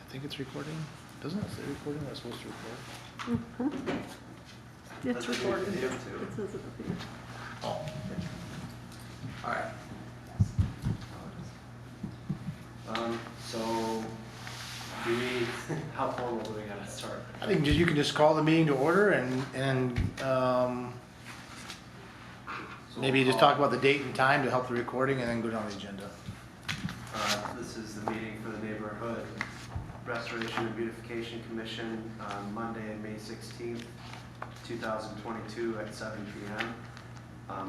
I think it's recording. Doesn't it say recording? I'm supposed to record. Mm-hmm. It's recorded. It says it up here. Oh. All right. So, do we, how formal do we gotta start? I think you can just call the meeting to order and So maybe we'll just call- talk about the date and time to help the recording and then go down the agenda. This is the meeting for the Neighborhood Restoration and Beautification Commission on Monday, May 16th, 2022 at 7 p.m.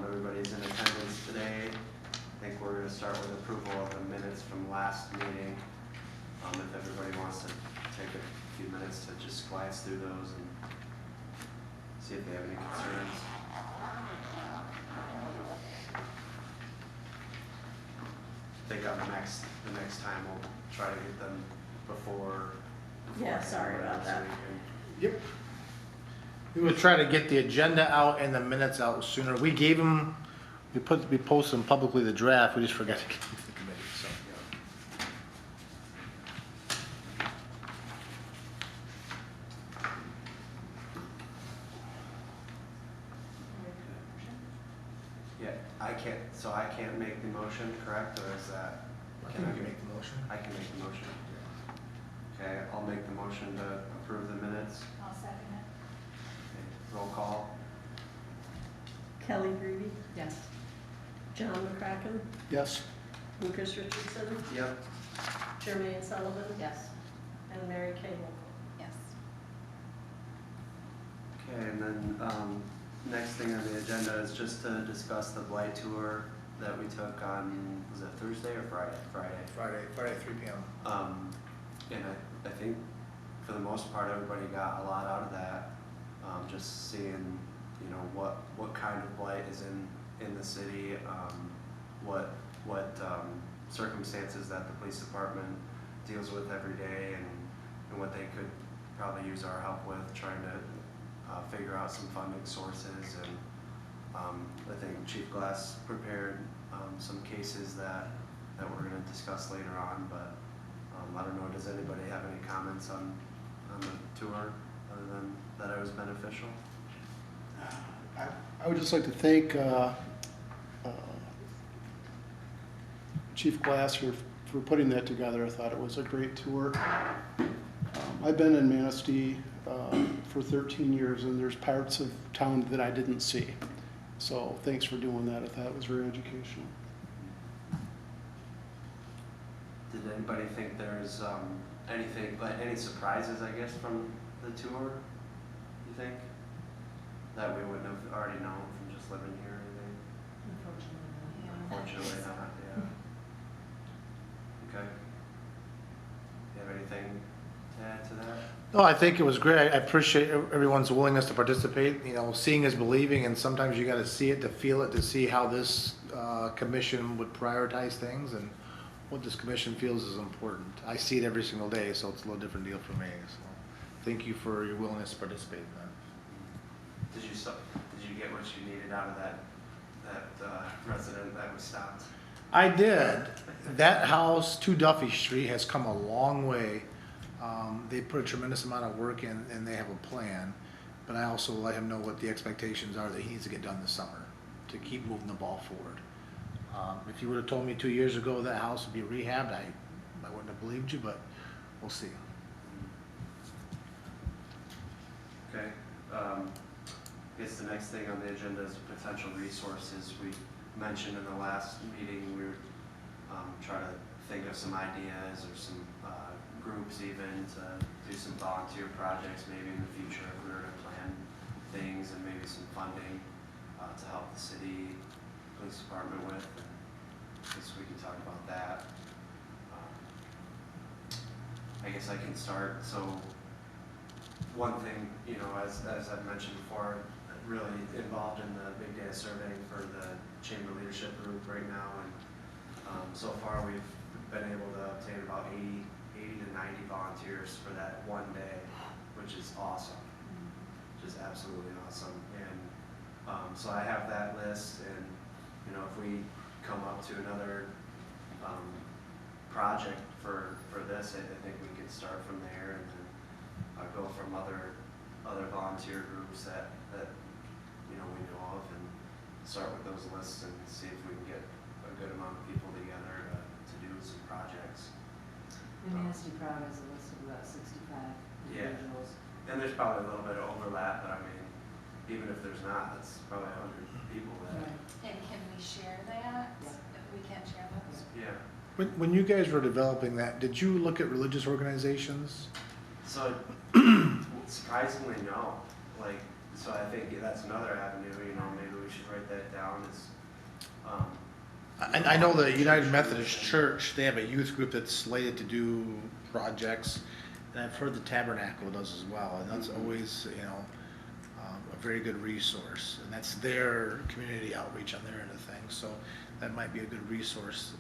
Everybody's in attendance today. I think we're going to start with approval of the minutes from last meeting. If everybody wants to take a few minutes to just glance through those and see if they have any concerns. I think on the next time we'll try to get them before. Yeah, sorry about so that. we can- Yep. We would try to get the agenda out and the minutes out sooner. We gave them, we posted them publicly, the draft, we just forgot to give them to the committee, so. Yeah, I can't make the motion, correct, or is that? I think we can make the motion. I can make the motion. Okay, I'll make the motion to approve the minutes. I'll second it. Okay, roll call. Kelly Greavy, Yes. John McCracken, Yes. Lucas Richardson, Yep. Jermaine Sullivan, Yes. and Mary Kay Wolf. Yes. Okay, and then, next thing on the agenda is just to discuss the Blight Tour that we took on, was it Thursday or Friday? Friday at 3 p.m. And I think for the most part, everybody got a lot out of that. Just seeing, you know, what kind of blight is in the city, what circumstances that the police department deals with every day, and what they could probably use our help with, trying to figure out some funding sources. And I think Chief Glass prepared some cases that we're going to discuss later on, but I don't know, does anybody have any comments on the tour other than that it was beneficial? I would just like to thank Chief Glass for putting that together. I thought it was a great tour. I've been in Manistee for 13 years, and there's parts of town that I didn't see. So thanks for doing that. I thought it was very educational. Did anybody think there's anything, like any surprises, I guess, from the tour, you think? That we wouldn't have already known from just living here or anything? Unfortunately not, yeah. Okay. You have anything to add to that? No, I think it was great. I appreciate everyone's willingness to participate. You know, seeing is believing, and sometimes you got to see it to feel it, to see how this commission would prioritize things and what this commission feels is important. I see it every single day, so it's a little different deal for me. So, thank you for your willingness to participate in that. Did you get what you needed out of that resident that was stopped? I did. That house, 2 Duffy Street, has come a long way. They put a tremendous amount of work in, and they have a plan. But I also let him know what the expectations are that he needs to get done this summer to keep moving the ball forward. If you would have told me 2 years ago that house would be rehabbed, I wouldn't have believed you, but we'll see. Okay. I guess the next thing on the agenda is potential resources. We mentioned in the last meeting we were trying to think of some ideas or some groups even to do some volunteer projects maybe in the future if we were to plan things, and maybe some funding to help the city police department with. I guess we can talk about that. I guess I can start. So one thing, you know, as I've mentioned before, really involved in the big data surveying for the chamber leadership group right now, and so far we've been able to obtain about 80 to 90 volunteers for that one day, which is awesome, which is absolutely awesome. And so I have that list, and you know, if we come up to another project for this, I think we could start from there and then go from other volunteer groups that we know of, and start with those lists and see if we can get a good amount of people together to do some projects. The Manistee crowd has a list of about 65 Yeah. individuals. And there's probably a little bit of overlap, but I mean, even if there's not, that's probably 100 people that. Right. And can we share that? Yeah. If we can share those? Yeah. When you guys were developing that, did you look at religious organizations? So surprisingly, no. Like, so I think that's another avenue. Maybe we should write that down. I know the United Methodist Church, they have a youth group that's slated to do projects, and I've heard the Tabernacle does as well, and that's always, a very good resource, and that's their community outreach on their end of things, so that might be a good resource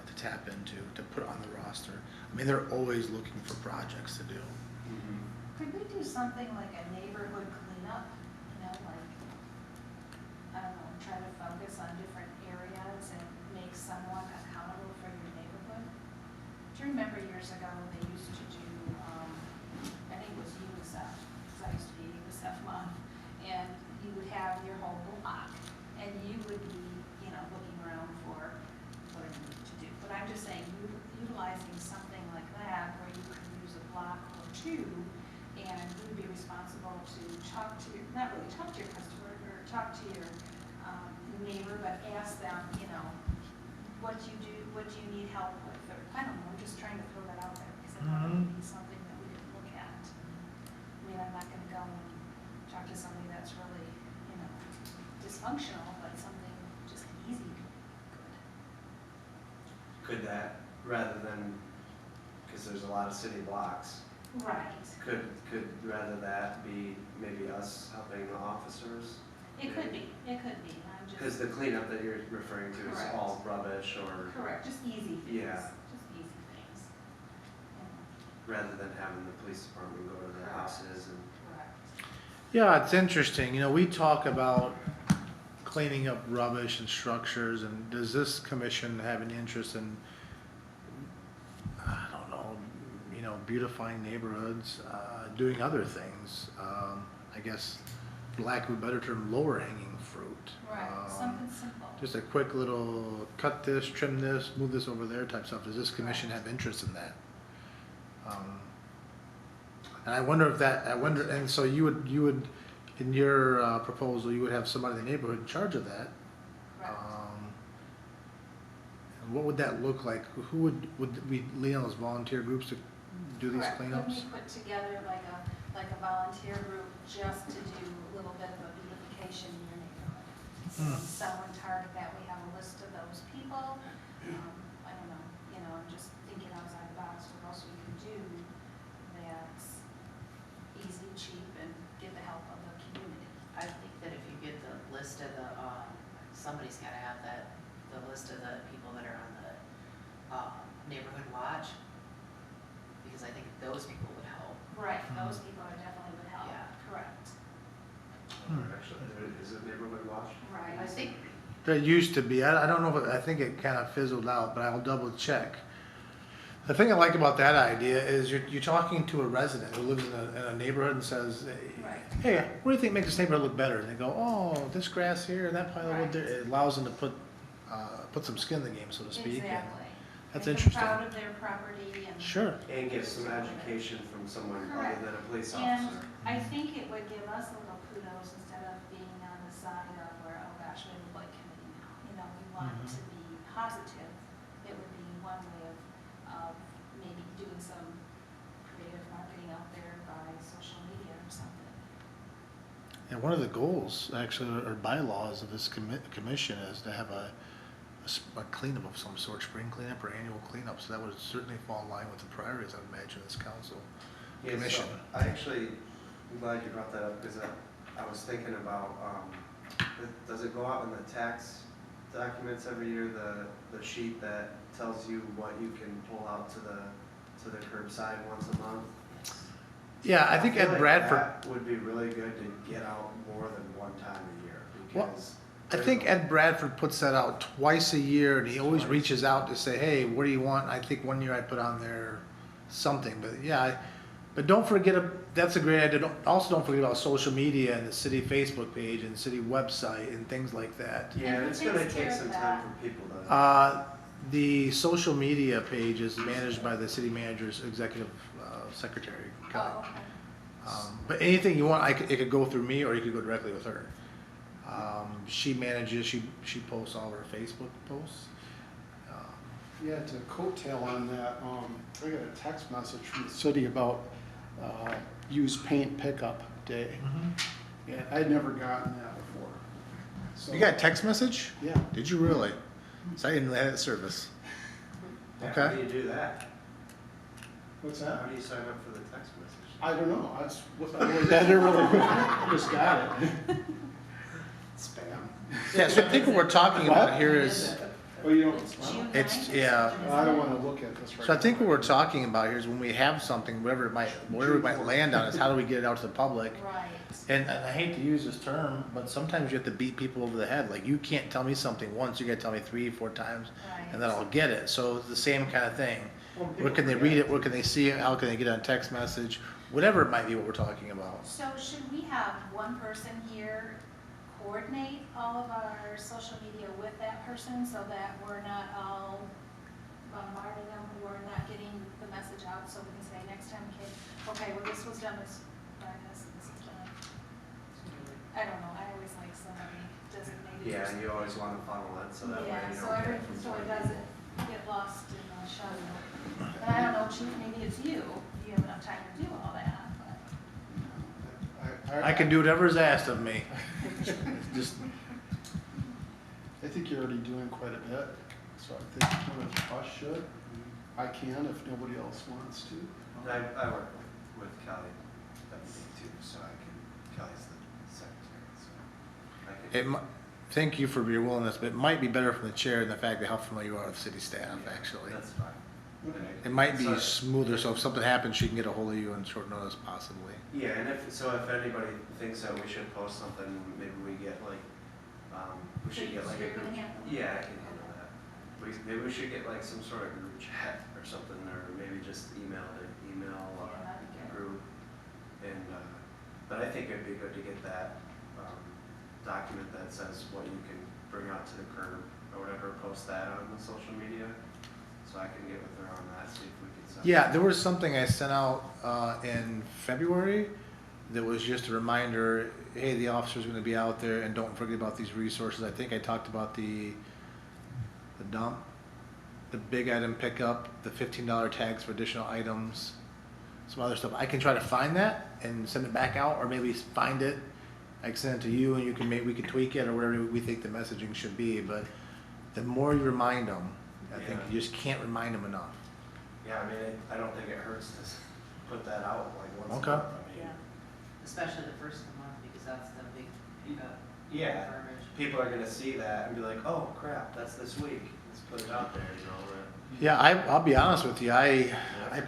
to tap into, to put on the roster. I mean, they're always looking for projects to do. Mhm. Could we do something like a neighborhood cleanup? Like, I don't know, try to focus on different areas and make someone accountable for your neighborhood? Do you remember years ago, they used to do, I think it was UNICEF, because I used to be a UNICEF mom, and you would have your whole block, and you would be, looking around for what you need to do. But I'm just saying, utilizing something like that, where you could use a block or two, and you would be responsible to talk to, not really talk to your customer, or talk to your neighbor, but ask them, what you do, what do you need help with, or, I don't know, just trying to throw that out there, because I thought it would be something that we could look at. I mean, I'm not gonna go and talk to somebody that's really, dysfunctional, but something just easy, good. Could that, rather than, because there's a lot of city blocks, Right. could rather that be maybe us helping the officers? It could be, I'm Because just, the cleanup that you're referring to is Correct. all rubbish or correct, just easy things. Yeah. Just easy things. rather than having the police department go to their Correct. houses and. Correct. Yeah, it's interesting, we talk about cleaning up rubbish and structures, and does this commission have an interest in, I don't know, beautifying neighborhoods, doing other things? I guess, for lack of a better term, lower hanging fruit. Right, something simple. Just a quick little cut this, trim this, move this over there type stuff. Does this commission have interest in that? And I wonder if that, and so you would, in your proposal, you would have somebody in the neighborhood in charge of that. Correct. And what would that look like? Who would we lean on those volunteer groups to do these Correct. cleanups? Couldn't we put together like a volunteer group just to do a little bit of a beautification in your neighborhood? Someone target that, we have a list of those people. I don't know, I'm just thinking outside the box, what else we can do that's easy, cheap, and get the help of the community. I think that if you get the list of the, somebody's gotta have the list of the people that are on the neighborhood watch, because I think those people would help. Right, those people are definitely would help. Yeah. Correct. Actually, is it neighborhood watch? Right. I think, There used to be. I don't know if I think it kind of fizzled out, but I'll double check. The thing I like about that idea is you're talking to a resident who lives in a neighborhood and says, Right. hey, what do you think makes this neighborhood look better? And they go, oh, this grass here and that pile of wood there. It allows them to put some skin in the game, so to speak. And Exactly. that's Make them interesting. proud of their property and. Sure. And get some education from someone Correct. other than a police And officer. I think it would give us a little kudos instead of being on the side of where, oh gosh, we have a Blight committee now. We want to be positive. It would be one way of maybe doing some creative marketing out there by social media or something. And one of the goals, actually, or bylaws of this commission is to have a cleanup of some sort, spring cleanup or annual cleanup. So that would certainly fall in line with the priorities, I would imagine, of this council. Yeah, Commission. so I actually, I'm glad you brought that up because I was thinking about, does it go out in the tax documents every year, the sheet that tells you what you can pull out to the curbside once a month? Yeah, I think feel at like Bradford, that would be really good to get out more than one time a year Well, because I think Ed Bradford puts that out twice a year, and he always reaches out to say, hey, what do you want? I think one year I put on there something, but yeah, but don't forget, that's a great idea. Also don't forget about social media and the city Facebook page and city website and things like that. Yeah, And who it's gonna takes care take of some that? time for people to. The social media page is managed by the city manager's executive secretary, Kelly. Oh, okay. But anything you want, it could go through me, or you could go directly with her. She manages, she posts all of her Facebook posts. Yeah, to coattail on that, I got a text message from the city about used paint pickup day. Yeah, I'd never gotten that before. So, You got a text message? Yeah. Did you really? So I didn't have that service. Yeah, Okay. How do you do that? What's How that? do you sign up for the text message? I don't know. That's what I never really just got it. Spam. Yeah, so I think what we're talking about here is, Oh, you don't. It's June It's- 9th, yeah. I don't want to look at this right so I think now. what we're talking about here is when we have something, wherever it might land on, is how do we get it out to the public? Right. And I hate to use this term, but sometimes you have to beat people over the head. Like, you can't tell me something once, you gotta tell me 3, 4 times, and then I'll get it. So it's the same kind of thing. Where can they read it? Where can they see it? How can they get it on text message? Whatever it might be what we're talking about. So should we have one person here coordinate all of our social media with that person so that we're not all bombarding them, we're not getting the message out, so we can say next time, kid, okay, well, this was done by this, and this is done. I don't know, I always like somebody designated. Yeah, person. you always wanna funnel it, so that way Yeah, you so don't every, get it from so it one. doesn't get lost in the shuffle. And I don't know, chief, maybe it's you, you have enough time to do all that, but. I can do whatever's asked of me. Just, I think you're already doing quite a bit, so I think one of us should. I can if nobody else wants to. I work with Kelly every day too, so I can, Kelly's the secretary, so I can. thank you for your willingness, but it might be better from the chair than the fact that how familiar you are with city staff, actually. That's fine. It might be So- smoother, so if something happens, she can get a hold of you on short notice possibly. Yeah, and if anybody thinks that we should post something, maybe we get like, we should get like a You're group. gonna handle it? Yeah, I can handle that. Maybe we should get like some sort of group chat or something, or maybe just email Yeah, that'd be good. group. And, but I think it'd be good to get that, document that says what you can bring out to the curb or whatever, post that on the social media. So I can get with her on that, see if we can send. Yeah, there was something I sent out in February that was just a reminder, hey, the officer's gonna be out there and don't forget about these resources. I think I talked about the dump, the big item pickup, the $15 tags for additional items, some other stuff. I can try to find that and send it back out, or maybe find it, I can send it to you and you can we can tweak it or whatever we think the messaging should be, but the more you remind them, I think Yeah. you just can't remind them enough. Yeah, I mean, I don't think it hurts to put that out like once a Okay. month. I mean, Yeah, especially the first of the month, because that's the big pickup. Yeah, Garbage. people are gonna see that and be like, oh crap, that's this week, let's put it out there, you know, Yeah, I'll be honest with you, I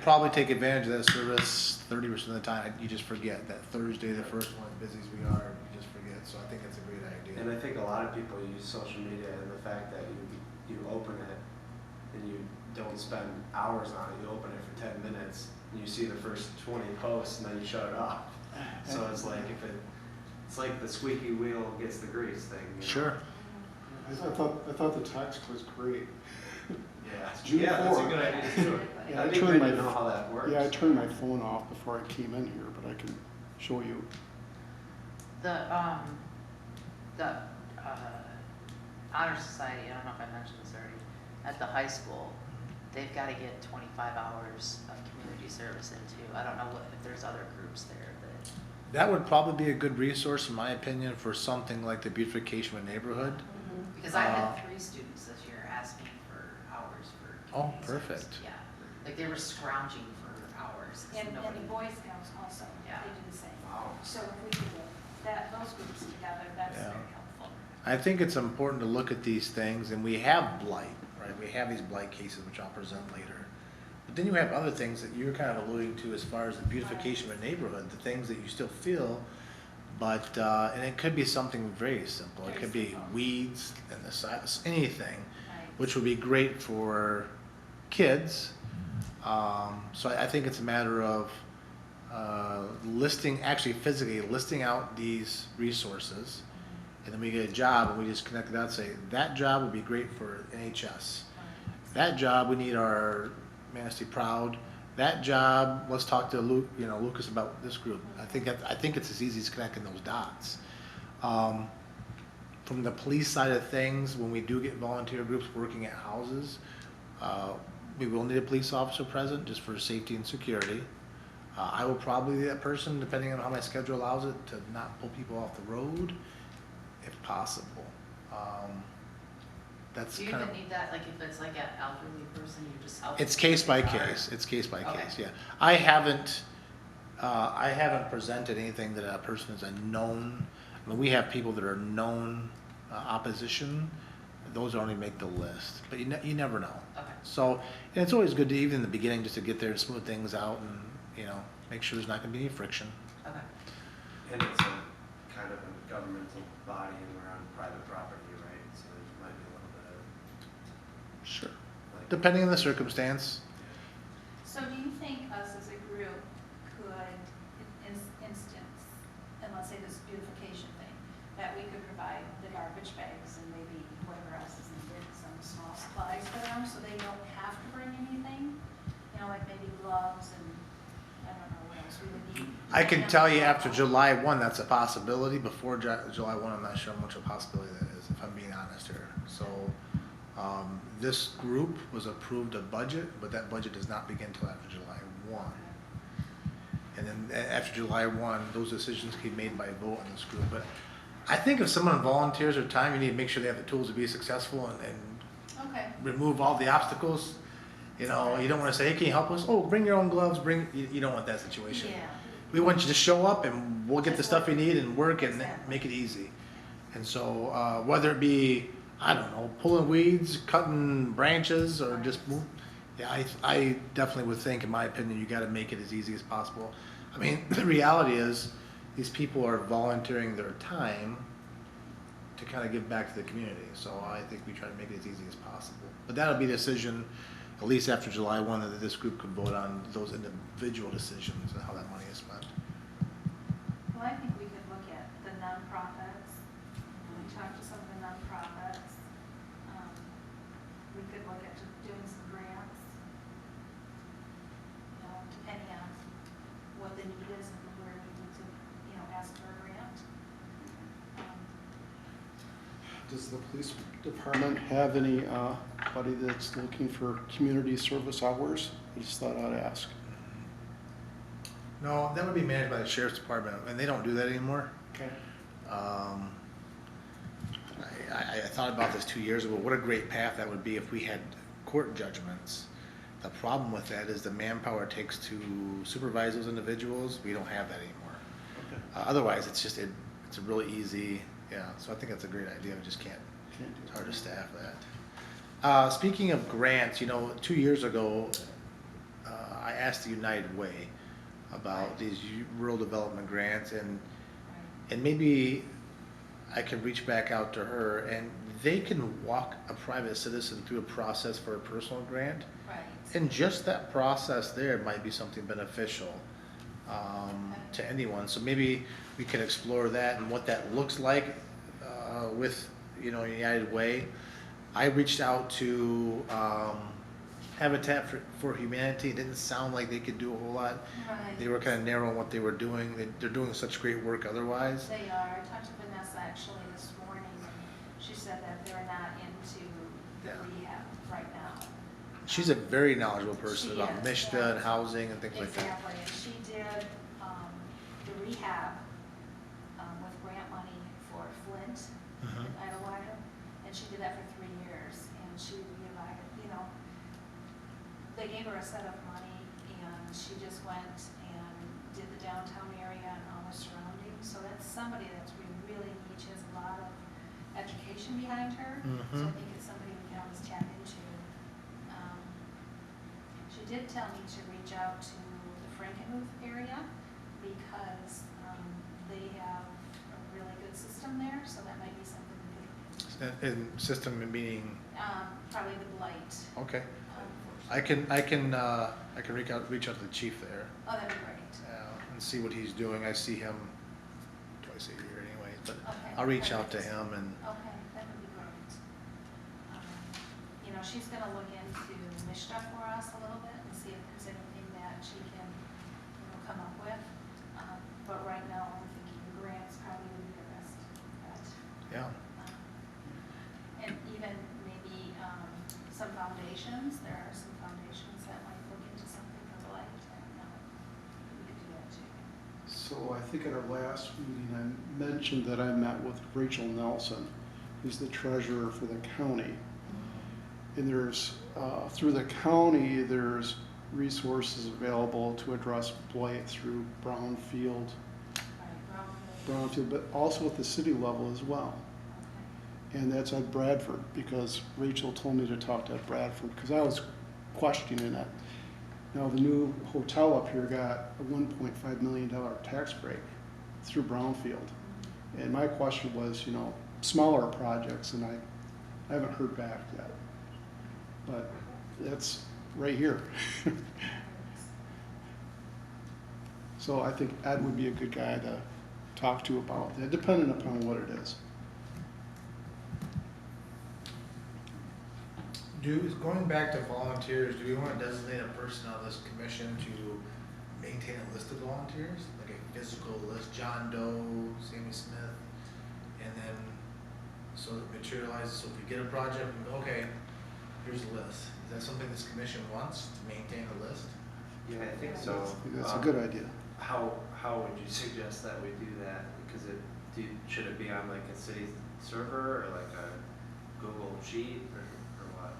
probably take advantage of that service 30% of the time. You just forget that Thursday, the first one, as busy as we are, you just forget, so I think that's a great idea. and I think a lot of people use social media and the fact that you open it and you don't spend hours on it, you open it for 10 minutes, and you see the first 20 posts and then you shut it off. So it's like it's like the squeaky wheel gets the grease thing. You know? Sure. I thought the text was great. Yeah, June yeah, that's a 4. good idea too. Yeah, That'd I be turned good to my- know how that works. Yeah, I turned my phone off before I came in here, but I can show you. The Honor Society, I don't know if I mentioned this already, at the high school, they've got to get 25 hours of community service into. I don't know if there's other groups there that. That would probably be a good resource, in my opinion, for something like the beautification of a neighborhood. Because I had 3 students this year asking for hours for. Oh, community service. perfect. Yeah, like they were scrounging for hours. 'cause And nobody- the Boy Scouts also, Yeah. they do the same. Wow. So if we could get those groups together, that's Yeah. very helpful. I think it's important to look at these things, and we have blight, right? We have these blight cases, which I'll present later. But then you have other things that you're kind of alluding to as far as the beautification of a neighborhood, the things that you still feel But, and it could be something very simple. It Very could be simple. weeds and the size, anything, Right. which would be great for kids. So I think it's a matter of listing, actually physically listing out these resources. And then we get a job and we just connect it out and say, that job would be great for NHS. That job, we need our Manistee Proud. That job, let's talk to Luke, Lucas about this group. I think it's as easy as connecting those dots. From the police side of things, when we do get volunteer groups working at houses, we will need a police officer present just for safety and security. I will probably be that person, depending on how my schedule allows it, to not pull people off the road, if possible. That's Do you kind even of, need that, like if it's like an elderly person, you just help? it's them case by get in the car? case, it's case by Okay. case, yeah. I haven't presented anything that a person is a known, I mean, we have people that are known opposition, those only make the list, but you never know. Okay. So, and it's always good to, even in the beginning, just to get there and smooth things out and, make sure there's not gonna be any friction. Okay. And it's a kind of a governmental body and we're on private property, right? So there might be a little bit of, Sure. like. Depending on the circumstance. So do you think us as a group could, in instance, and let's say this beautification thing, that we could provide the garbage bags and maybe whatever else is needed, some small supplies for them, so they don't have to bring anything? Like maybe gloves and, I don't know what else we would need. I can tell you after July 1, that's a possibility. Before July 1, I'm not sure how much of a possibility that is, if I'm being honest here. So, this group was approved a budget, but that budget does not begin until after July 1. And then after July 1, those decisions can be made by vote in this group. But I think if someone volunteers their time, you need to make sure they have the tools to be successful and Okay, remove all the obstacles. You don't want to say, hey, can you help us? Oh, bring your own gloves, you don't want that situation. yeah, We want you to show up and we'll get the stuff you need and work and Exactly. make it easy. And so, whether it be, I don't know, pulling weeds, cutting branches, or just move, yeah, I definitely would think, in my opinion, you gotta make it as easy as possible. I mean, the reality is, these people are volunteering their time to kind of give back to the community. So I think we try to make it as easy as possible. But that'll be a decision, at least after July 1, that this group could vote on those individual decisions and how that money is spent. well, I think we could look at the nonprofits, we talk to some of the nonprofits. We could look at doing some grants, depending on what the need is and where we need to, ask for a grant. Does the police department have any, buddy that's looking for community service hours? I just thought I'd ask. No, that would be managed by the sheriff's department, and they don't do that anymore. Okay. I thought about this 2 years ago. What a great path that would be if we had court judgments. The problem with that is the manpower it takes to supervise those individuals. We don't have that anymore. Okay. Otherwise, it's a really easy, yeah. So I think that's a great idea. We just can't. Can't do It's hard to staff that. Speaking of grants, 2 years ago, I asked the United Way about these rural development grants, and maybe I can reach back out to her, and they can walk a private citizen through a process for a personal grant. Right. And just that process there might be something beneficial to anyone. So maybe we can explore that and what that looks like with United Way. I reached out to Habitat for Humanity. It didn't sound like they could do a whole lot. Right. They were kind of narrow on what they were doing. They're doing such great work otherwise. They are. I talked to Vanessa actually this morning, and she said that they're not into the Yeah. rehab right now. She's a very knowledgeable person She about is, MISHDA yeah. and housing and things like that. Exactly, and she did the rehab with grant money for Flint Mhm. in Idlewild, and she did that for 3 years, and she realized, they gave her a set of money, and she just went and did the downtown area and all the surroundings, so that's somebody that's really neat, she has a lot of education behind her, so I Mhm. think it's somebody we can always tap into. She did tell me to reach out to the Frankenmuth area because they have good system there, so that might be something we could, In system meaning, probably the Blight. okay. um, I can reach out to the chief there, Oh, that'd be great. and see what he's doing. I see him twice a year anyway, but Okay, I'll reach out to perfect. him and, Okay, that would be great. You know, she's gonna look into Mishta for us a little bit and see if there's anything that she can, you know, come up with. But right now, I'm thinking grants probably would be the best bet. yeah. And even maybe, some foundations, there are some foundations that might look into something for Blight, and, we could do that too. So I think at our last meeting, I mentioned that I met with Rachel Nelson, who's the treasurer for the county. And there's, through the county, there's resources available to address blight through brownfield, Right, but also at the city level as well. okay. And that's at Bradford, because Rachel told me to talk to Bradford, because I was questioning it. Now, the new hotel up here got a $1.5 million tax break through brownfield. And my question was, you know, smaller projects, and I haven't heard back yet. But that's right here. So I think Ed would be a good guy to talk to about that, depending upon what it is. Going back to volunteers, do we want to designate a person on this commission to maintain a list of volunteers? Like a physical list, John Doe, Sammy Smith, and then, so it materializes, so if we get a project, we go, okay, here's a list. Is that something this commission wants, to maintain a list? Yeah, I think so. I think that's a good idea. How would you suggest that we do that? Because should it be on like a city server or like a Google sheet or what?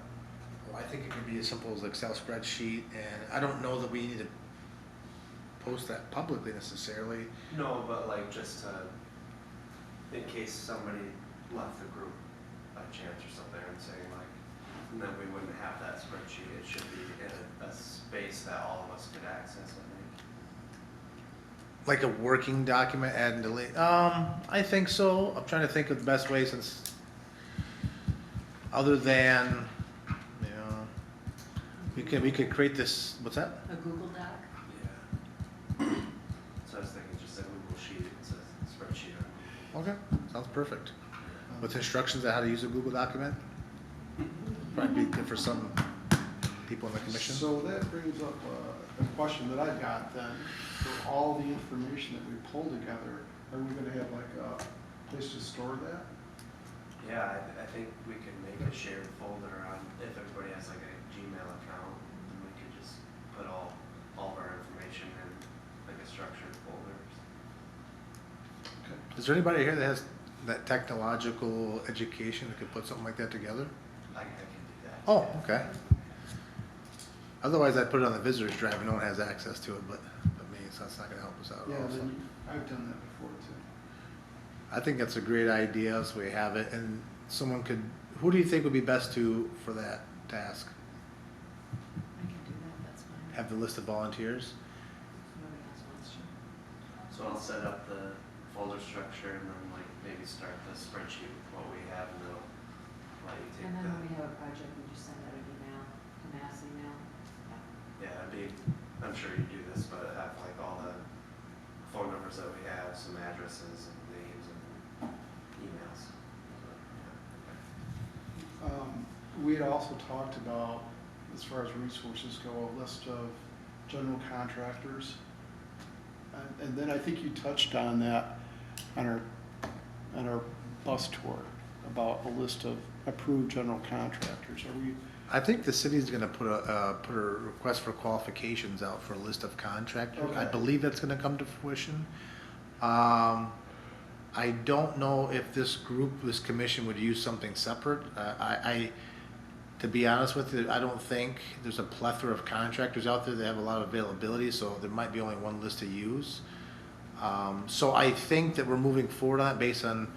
Well, I think it could be as simple as Excel spreadsheet, and I don't know that we need to post that publicly necessarily. No, but like just in case somebody left the group by chance or something and saying like, and then we wouldn't have that spreadsheet. It should be in a space that all of us could access, I think. Like a working document, add and delete. I think so. I'm trying to think of the best way, since other than, you know, we could create this, what's that? A Google Doc? Yeah. So I was thinking just a Google sheet, it's a spreadsheet on Okay, sounds perfect. With instructions on how to use a Google document? Probably be good for some people in the commission. So that brings up a question that I've got then. For all the information that we pull together, are we gonna have like a place to store that? Yeah, I think we could make a shared folder on, if everybody has like a Gmail account, then we could just put all of our information in like a structured folder. Okay. Is there anybody here that has that technological education that could put something like that together? I can do that. Oh, okay. Otherwise, I'd put it on the visitors drive and no one has access to it, but me, so that's not gonna help us out at Yeah, all. so. then I've done that before too. I think that's a great idea, so we have it, and someone could, who do you think would be best for that task? I can do that, that's fine. Have the list of volunteers? Whoever else wants to. So I'll set up the folder structure and then like maybe start the spreadsheet with what we have and then I'll let you take And then when we that. have a project, we just send out an email, a mass email. Yeah, I'm sure you do this, but have like all the phone numbers that we have, some addresses and names and emails. So, yeah, We had also talked about, as far as resources go, a list of general contractors. And then I think you touched on that on our bus tour, about a list of approved general contractors. Are we, I think the city's gonna put a request for qualifications out for a list of contractors. I Okay. believe that's gonna come to fruition. I don't know if this commission would use something separate. To be honest with you, I don't think there's a plethora of contractors out there that have a lot of availability, so there might be only one list to use. So I think that we're moving forward on it based on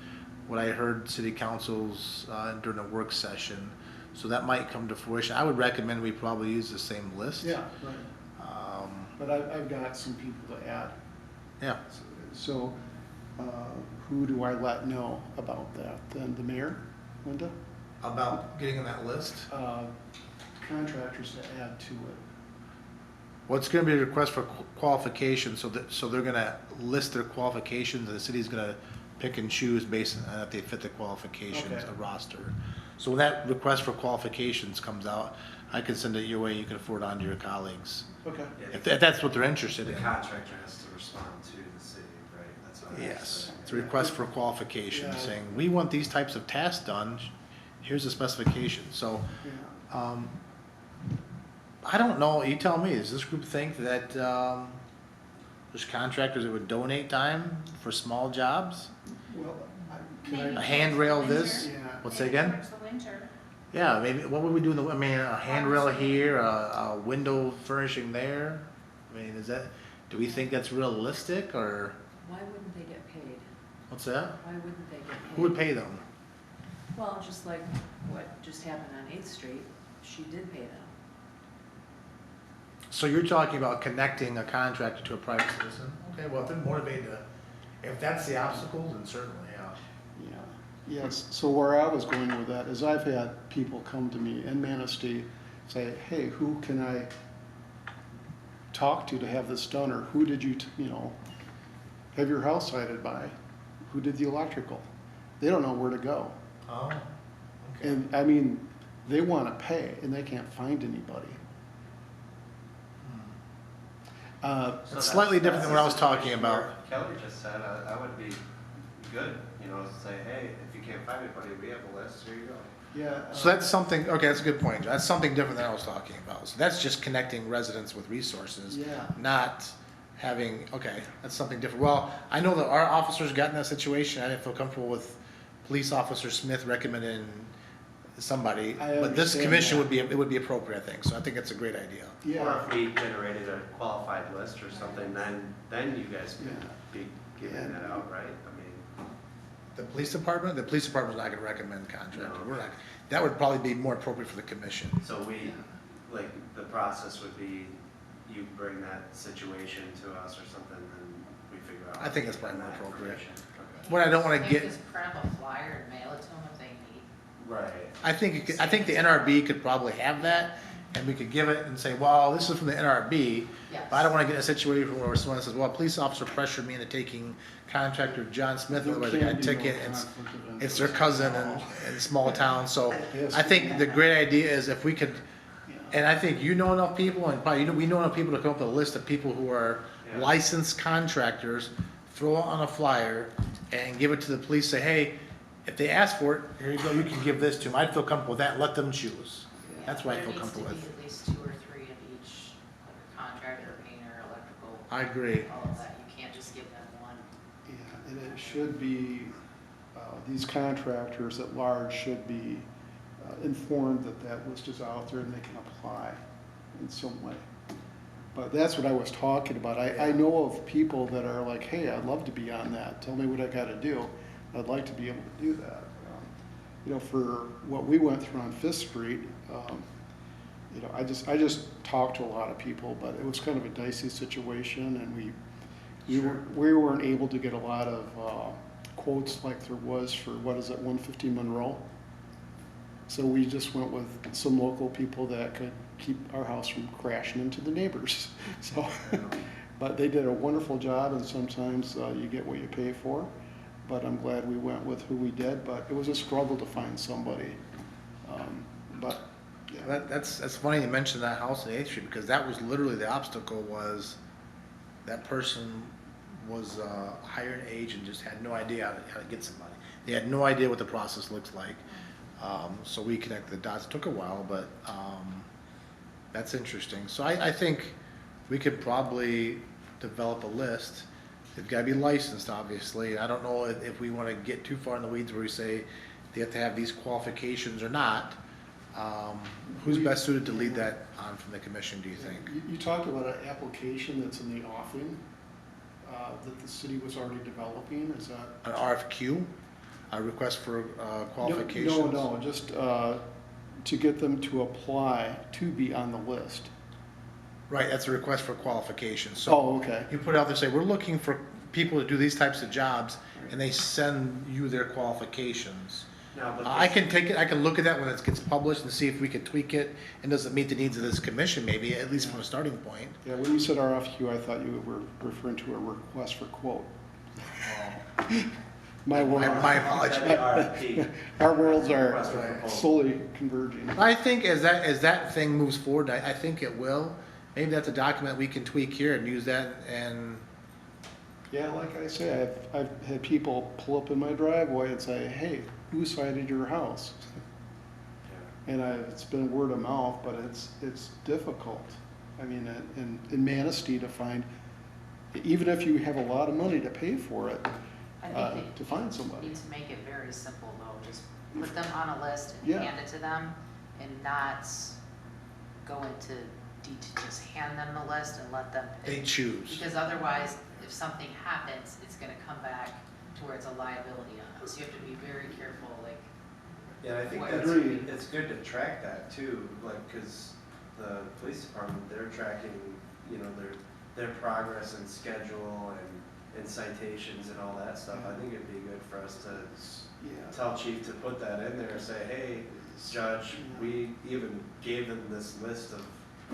what I heard city councils during a work session. So that might come to fruition. I would recommend we probably use the same list. yeah, right. But I've got some people to add. Yeah. So Who do I let know about that? Then the mayor, Linda? About getting on that list? Contractors to add to it. Well, it's gonna be a request for qualifications, so they're gonna list their qualifications, and the city's gonna pick and choose based on if they fit the qualifications, Okay. a roster. So when that request for qualifications comes out, I can send it your way, you can forward it on to your colleagues, Okay. Yeah, if that's what they're interested the in. contractor has to respond to the city, right? That's how it is. Yes, it's a request for qualifications, Yeah. saying, we want these types of tasks done, here's the specifications, so, Yeah. I don't know, you tell me, does this group think that, there's contractors that would donate time for small jobs? Well, Maybe A handrail towards the this? winter. Yeah. What's that Maybe again? Towards the winter. Yeah, maybe, what would we do in the, I mean, a handrail here, a window furnishing there? I mean, is that, do we think that's realistic, or, Why wouldn't they get paid? what's that? Why wouldn't they get paid? Who would pay them? Well, just like what just happened on 8th Street, she did pay them. So you're talking about connecting a contractor to a private citizen? Okay, well, if they're motivated to, if that's the obstacle, then certainly, yeah. Yeah, yes, so where I was going with that is I've had people come to me in Manistee, say, hey, who can I talk to have this done, or who did you, have your house sited by? Who did the electrical? They don't know where to go. Oh, okay. And, I mean, they wanna pay, and they can't find anybody. So It's that's- slightly different that's than what I the was talking situation about. where Kelly just said, I would be good, say, hey, if you can't find anybody, we have a list, here you go. Yeah. So that's something, okay, that's a good point. That's something different than I was talking about. So that's just connecting residents with resources. Yeah. Not having, okay, that's something different. Well, I know that our officers got in that situation. I didn't feel comfortable with Police Officer Smith recommending somebody. I But this understand commission that. would be, it would be appropriate, I think. So I think it's a great idea. Yeah. Or if we generated a qualified list or something, then you guys could Yeah. be giving Yeah. that out, right? I mean, The police department's not gonna recommend contractor. No. We're not, that would probably be more appropriate for the commission. so like, the process would be, you bring that situation to us or something, and we figure out. I think that's probably that more appropriate. information. Okay. What I don't wanna Can't get, just print up a flyer and mail it to them if they need. Right. I think the NRB could probably have that, and we could give it and say, well, this is from the NRB, Yes. but I don't wanna get in a situation where someone says, well, a police officer pressured me into taking contractor John Smith, There otherwise I got a can be no ticket, conflict of it's their interest. cousin in small town, so Yes. I think the great idea is if we could, Yeah. and I think you know enough people, and probably, we know enough people to come up with a list of people who are Yeah. licensed contractors, throw it on a flyer, and give it to the police, say, hey, if they ask for it, here you go, you can give this to them, I'd feel comfortable with that, let them choose. That's what I feel comfortable with. There needs to be at least 2 or 3 of each, like a contractor, painter, electrical. I agree. All of that, you can't just give them one. Yeah, and it should be, these contractors at large should be informed that that list is out there and they can apply in some way. But that's what I was talking about. I know of people that are like, hey, I'd love to be on that. Tell me what I gotta do. I'd like to be able to do that. For what we went through on Fifth Street, I just talked to a lot of people, but it was kind of a dicey situation, and we weren't able to get a lot of quotes like there was for, 150 Monroe. So we just went with some local people that could keep our house from crashing into the neighbors. So, but they did a wonderful job, and sometimes you get what you pay for. But I'm glad we went with who we did, but it was a struggle to find somebody. But, yeah. That's funny you mentioned that house in 8th Street, because that was literally the obstacle was that person was higher in age and just had no idea how to get somebody. They had no idea what the process looks like. So we connected the dots. It took a while, but that's interesting. So I think we could probably develop a list. They've got to be licensed, obviously. I don't know if we want to get too far in the weeds where we say they have to have these qualifications or not. Who's best suited to lead that on from the commission, do you think? You talked about an application that's in the offing that the city was already developing. Is that? An RFQ, a request for qualifications? No, just to get them to apply to be on the list. Right, that's a request for qualifications. So Oh, okay. you put it out there, say, we're looking for people to do these types of jobs, and they send you their qualifications. No, but I can take it, I can look at that when it gets published and see if we can tweak it, and does it meet the needs of this commission, maybe, at least from a starting point. Yeah, when you said RFQ, I thought you were referring to a request for quote. My world, My apologies. that'd be RFP. our worlds are Request for proposal. slowly converging. I think as that thing moves forward, I think it will. Maybe that's a document we can tweak here and use that, and Yeah, like I say, I've had people pull up in my driveway and say, hey, who sided your house? And it's been word of mouth, but it's difficult. I mean, in Manistee to find, even if you have a lot of money to pay for it, I think to find somebody. need to make it very simple though, just put them on a list and Yeah. hand it to them and not go into just hand them the list and let them they pick. choose. Because otherwise, if something happens, it's gonna come back to where it's a liability on us. You have to be very careful, like, Yeah, I think What- that's, Agreed. it's good to track that too, like, cause the police department, they're tracking, you know, their progress and schedule and citations and all that stuff. I think it'd be good for us to Yeah. tell chief to put that in there and say, hey, judge, we even gave them this list of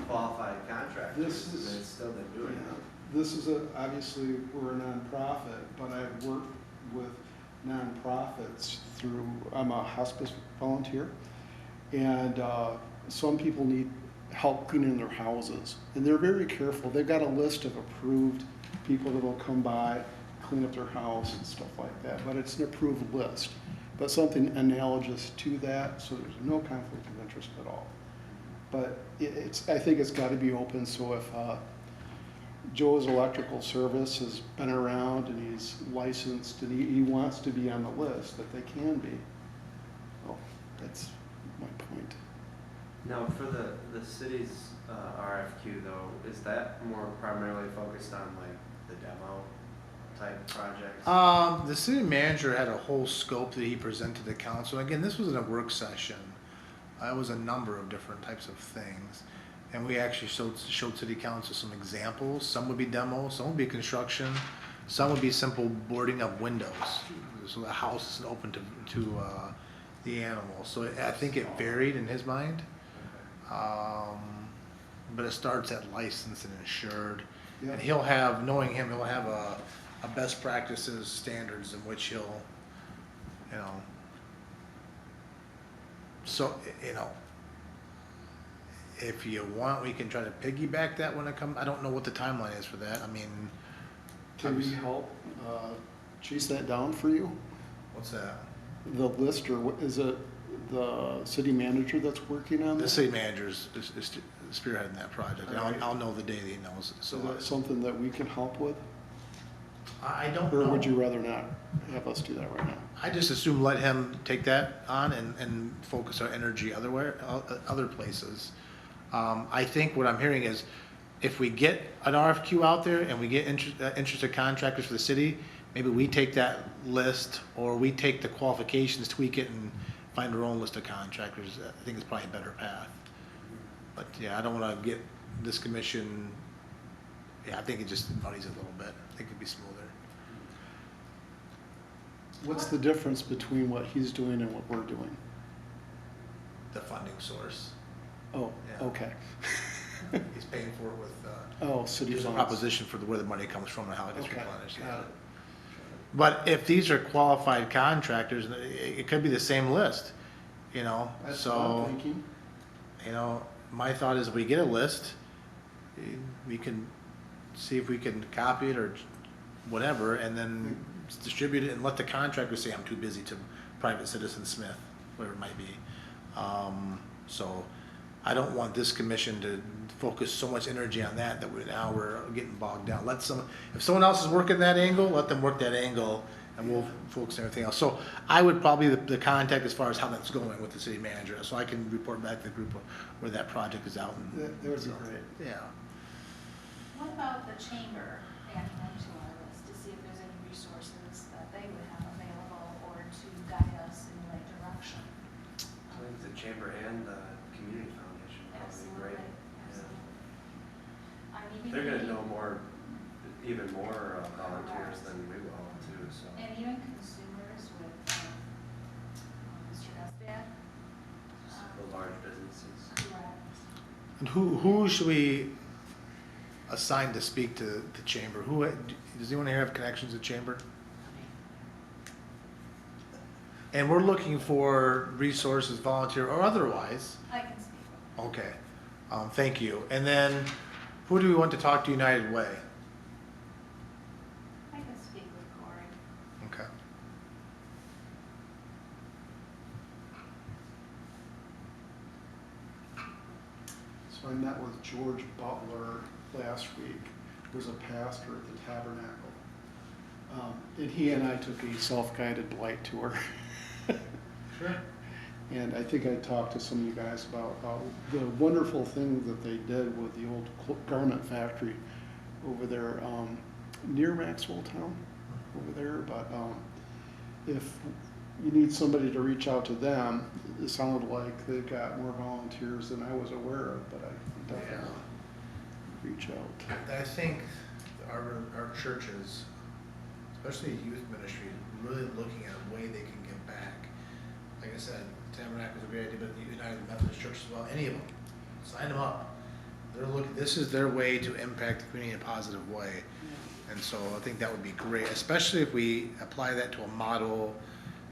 qualified contractors, This is- and they still didn't do anything. This is obviously, we're a nonprofit, but I've worked with nonprofits through, I'm a hospice volunteer, and some people need help cleaning their houses, and they're very careful. They've got a list of approved people that will come by, clean up their house and stuff like that, but it's an approved list. But something analogous to that, so there's no conflict of interest at all. But I think it's gotta be open, so if Joe's Electrical Service has been around and he's licensed and he wants to be on the list, that they can be. Oh, that's my point. Now, for the city's RFQ though, is that more primarily focused on like the demo type projects? The city manager had a whole scope that he presented to the council. Again, this was in a work session. It was a number of different types of things. And we actually showed city council some examples. Some would be demos, some would be construction, some would be simple boarding up windows. So the house is open to the animal. So I think it varied in his mind. But it starts at licensed and insured. Yeah. And he'll have, knowing him, he'll have a best practices standards in which he'll, you know, so, you know, if you want, we can try to piggyback that when it comes, I don't know what the timeline is for that, I mean. Can we help chase that down for you? What's that? The list, or is it the city manager that's working on The this? city manager's is spearheading that project, and Alright. I'll know the day that he knows it, so. Is that something that we can help with? I don't Or know. would you rather not have us do that right now? I just assume let him take that on and focus our energy other places. I think what I'm hearing is, if we get an RFQ out there and we get interested contractors for the city, maybe we take that list, or we take the qualifications, tweak it, and find our own list of contractors. I think it's probably a better path. But yeah, I don't wanna get this commission, yeah, I think it just muddies it a little bit. I think it'd be smoother. What's the difference between what he's doing and what we're doing? The funding source. Oh, Yeah. okay. He's paying for it with, Oh, city there's a funds. proposition for where the money comes from and how it gets Okay, replenished. got it. But if these are qualified contractors, it could be the same list, you know, That's what so, I'm thinking. you know, my thought is if we get a list, we can see if we can copy it or whatever, and then distribute it and let the contractor say, I'm too busy to private citizen Smith, whatever it might be. So I don't want this commission to focus so much energy on that now we're getting bogged down. If someone else is working that angle, let them work that angle, and we'll focus on everything else. So I would probably the contact as far as how that's going with the city manager, so I can report back to the group where that project is out. That would be great. Yeah. What about the chamber adding them to our list to see if there's any resources that they would have available or to guide us in the right direction? I think the chamber and the community foundation would probably be Absolutely, great. absolutely. I mean, They're gonna know more even more volunteers than we will too, so. And even consumers with, Mr. Esbat. The large businesses. Correct. And who should we assign to speak to the chamber? Does anyone here have connections to chamber? And we're looking for resources, volunteer or otherwise. I can speak. Okay, thank you. And then, who do we want to talk to United Way? I can speak with Corey. Okay. So I met with George Butler last week, who's a pastor at the Tabernacle. And he and I took a self-guided Blight Tour. Sure. And I think I talked to some of you guys about the wonderful thing that they did with the old garment factory over there near Maxwell Town over there. But if you need somebody to reach out to them, it sounded like they've got more volunteers than I was aware of, but I can definitely reach out. I think our churches, especially youth ministry, really looking at a way they can give back. Like I said, Tabernacle is a great idea, but the United Methodist Church as well, any of them, sign them up. They're looking, this is their way to impact the community in a positive way. And so I think that would be great, especially if we apply that to a model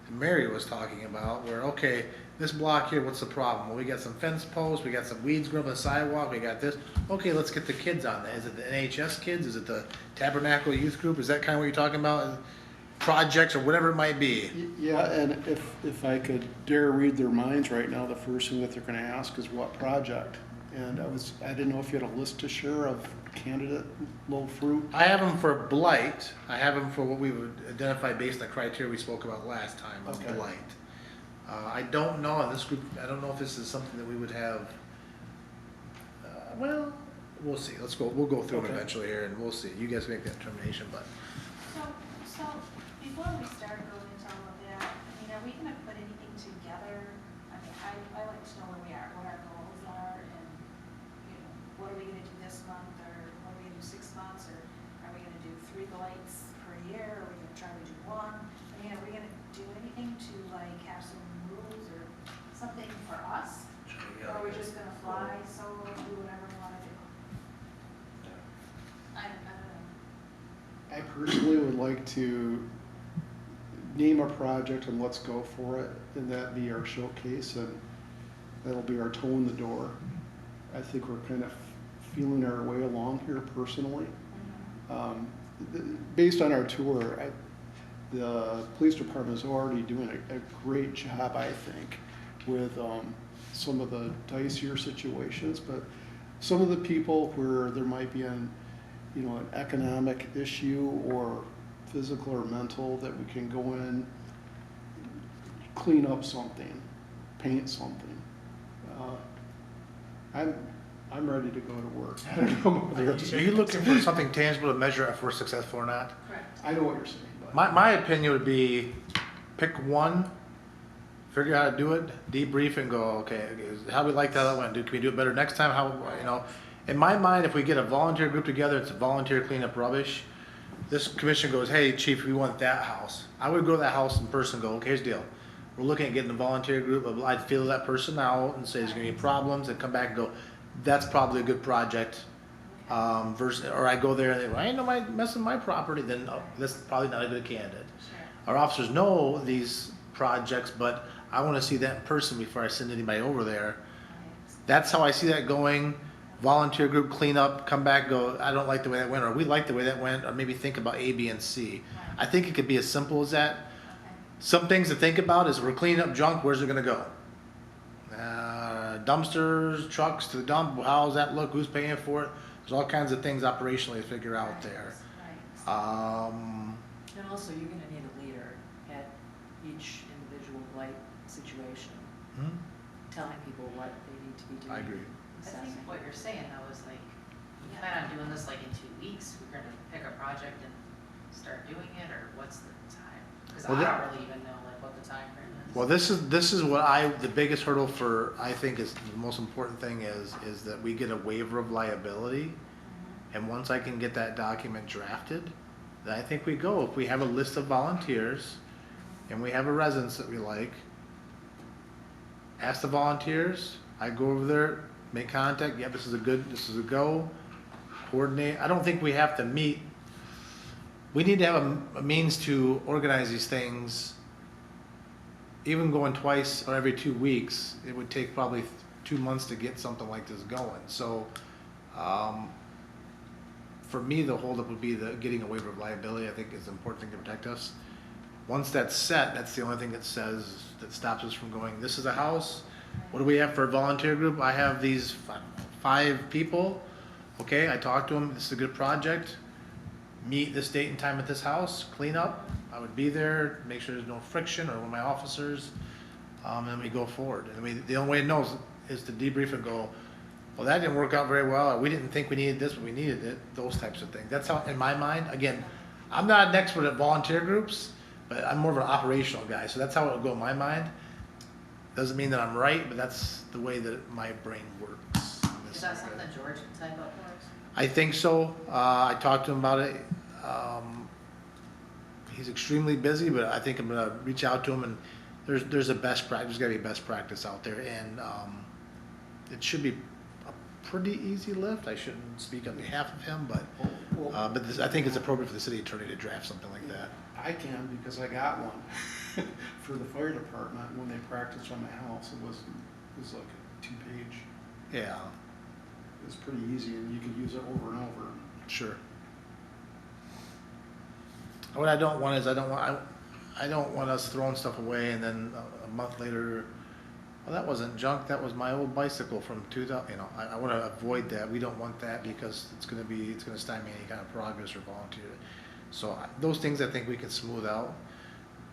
Mary was talking about, where, okay, this block here, what's the problem? Well, we got some fence posts, we got some weeds growing on the sidewalk, we got this. Okay, let's get the kids on that. Is it the NHS kids? Is it the Tabernacle Youth Group? Is that kind of what you're talking about? Projects or whatever it might be? Yeah, and if I could dare read their minds right now, the first thing that they're gonna ask is what project? And I didn't know if you had a list to share of candidate low fruit. I have them for blight. I have them for what we would identify based on the criteria we spoke about last time on Okay. blight. I don't know in this group. I don't know if this is something that we would have. Well, we'll see. Let's go. We'll go through them Okay. eventually here, and we'll see. You guys make that determination, but So before we start going into all of that, I mean, are we gonna put anything together? I mean, I like to know where we are, what our goals are, and, you know, what are we gonna do this month, or what are we gonna do 6 months, or are we gonna do 3 blights per year, or are we gonna try to do 1? I mean, are we gonna do anything to like have some rules or something for us? Or are we just gonna fly solo, do whatever we wanna do? I don't know. I personally would like to name a project and let's go for it, and that be our showcase, and that'll be our toe in the door. I think we're kind of feeling our way along here personally. Based on our tour, the police department is already doing a great job, I think, with some of the dicier situations, but some of the people where there might be an economic issue or physical or mental, that we can go in, clean up something, paint something. I'm ready to go to work. I don't know what the rest are of you you looking for something tangible to measure if we're successful or not? Correct. I know what you're saying, but My opinion would be pick one, figure out how to do it, debrief, and go, okay, how we liked how that went. Can we do it better next time? In my mind, if we get a volunteer group together, it's a volunteer clean up rubbish. This commission goes, hey, chief, we want that house. I would go to that house in person and go, okay, here's the deal. We're looking at getting a volunteer group. I'd feel that person out and say there's gonna be problems, and come back and go, that's probably a good project. Or I go there and they go, I ain't nobody messing my property, then that's probably not a good candidate. Sure. Our officers know these projects, but I wanna see that in person before I send anybody over there. That's how I see that going. Volunteer group, clean up, come back, go, I don't like the way that went, or we like the way that went, or maybe think about A, B, and C. I think it could be as simple as that. Okay. Some things to think about is we're cleaning up junk, where's it gonna go? Dumpsters, trucks to the dump, how's that look, who's paying for it? There's all kinds of things operationally to figure out there. Right. And also, you're gonna need a leader at each individual blight situation, telling people what they need to be doing. I agree. I think what you're saying though is like, we plan on doing this like in 2 weeks, we're gonna pick a project and start doing it, or what's the time? Cause I Well, don't really even know like what the time frame is. Well, this is what the biggest hurdle for, I think is the most important thing is that we get a waiver of liability. And once I can get that document drafted, then I think we go. If we have a list of volunteers and we have a residence that we like, ask the volunteers, I go over there, make contact, yeah, this is a go, coordinate. I don't think we have to meet. We need to have a means to organize these things. Even going twice or every 2 weeks, it would take probably 2 months to get something like this going. So, for me, the holdup would be the getting a waiver of liability. I think is an important thing to protect us. Once that's set, that's the only thing that stops us from going, this is a house. What do we have for a volunteer group? I have these 5 people. Okay, I talked to them. This is a good project. Meet this date and time at this house, clean up. I would be there, make sure there's no friction or one of my officers, and then we go forward. And the only way to know is to debrief and go, well, that didn't work out very well, or we didn't think we needed this, but we needed it, those types of things. That's how, in my mind, again, I'm not an expert at volunteer groups, but I'm more of an operational guy, so that's how it would go in my mind. Doesn't mean that I'm right, but that's the way that my brain works. Is that something George can type up for us? I think so. I talked to him about it. He's extremely busy, but I think I'm gonna reach out to him, and there's a best practice. There's gotta be best practice out there, and it should be a pretty easy lift. I shouldn't speak on behalf of him, but I think it's appropriate for the city attorney to draft something like that. I can because I got one for the fire department when they practiced on my house. It was like a 2-page. Yeah, It was pretty easy, and you could use it over and over. sure. What I don't want is I don't want us throwing stuff away and then a month later, well, that wasn't junk, that was my old bicycle from 2000. You know, I want to avoid that. We don't want that because it's going to stymie any kind of progress or volunteer. So those things I think we can smooth out.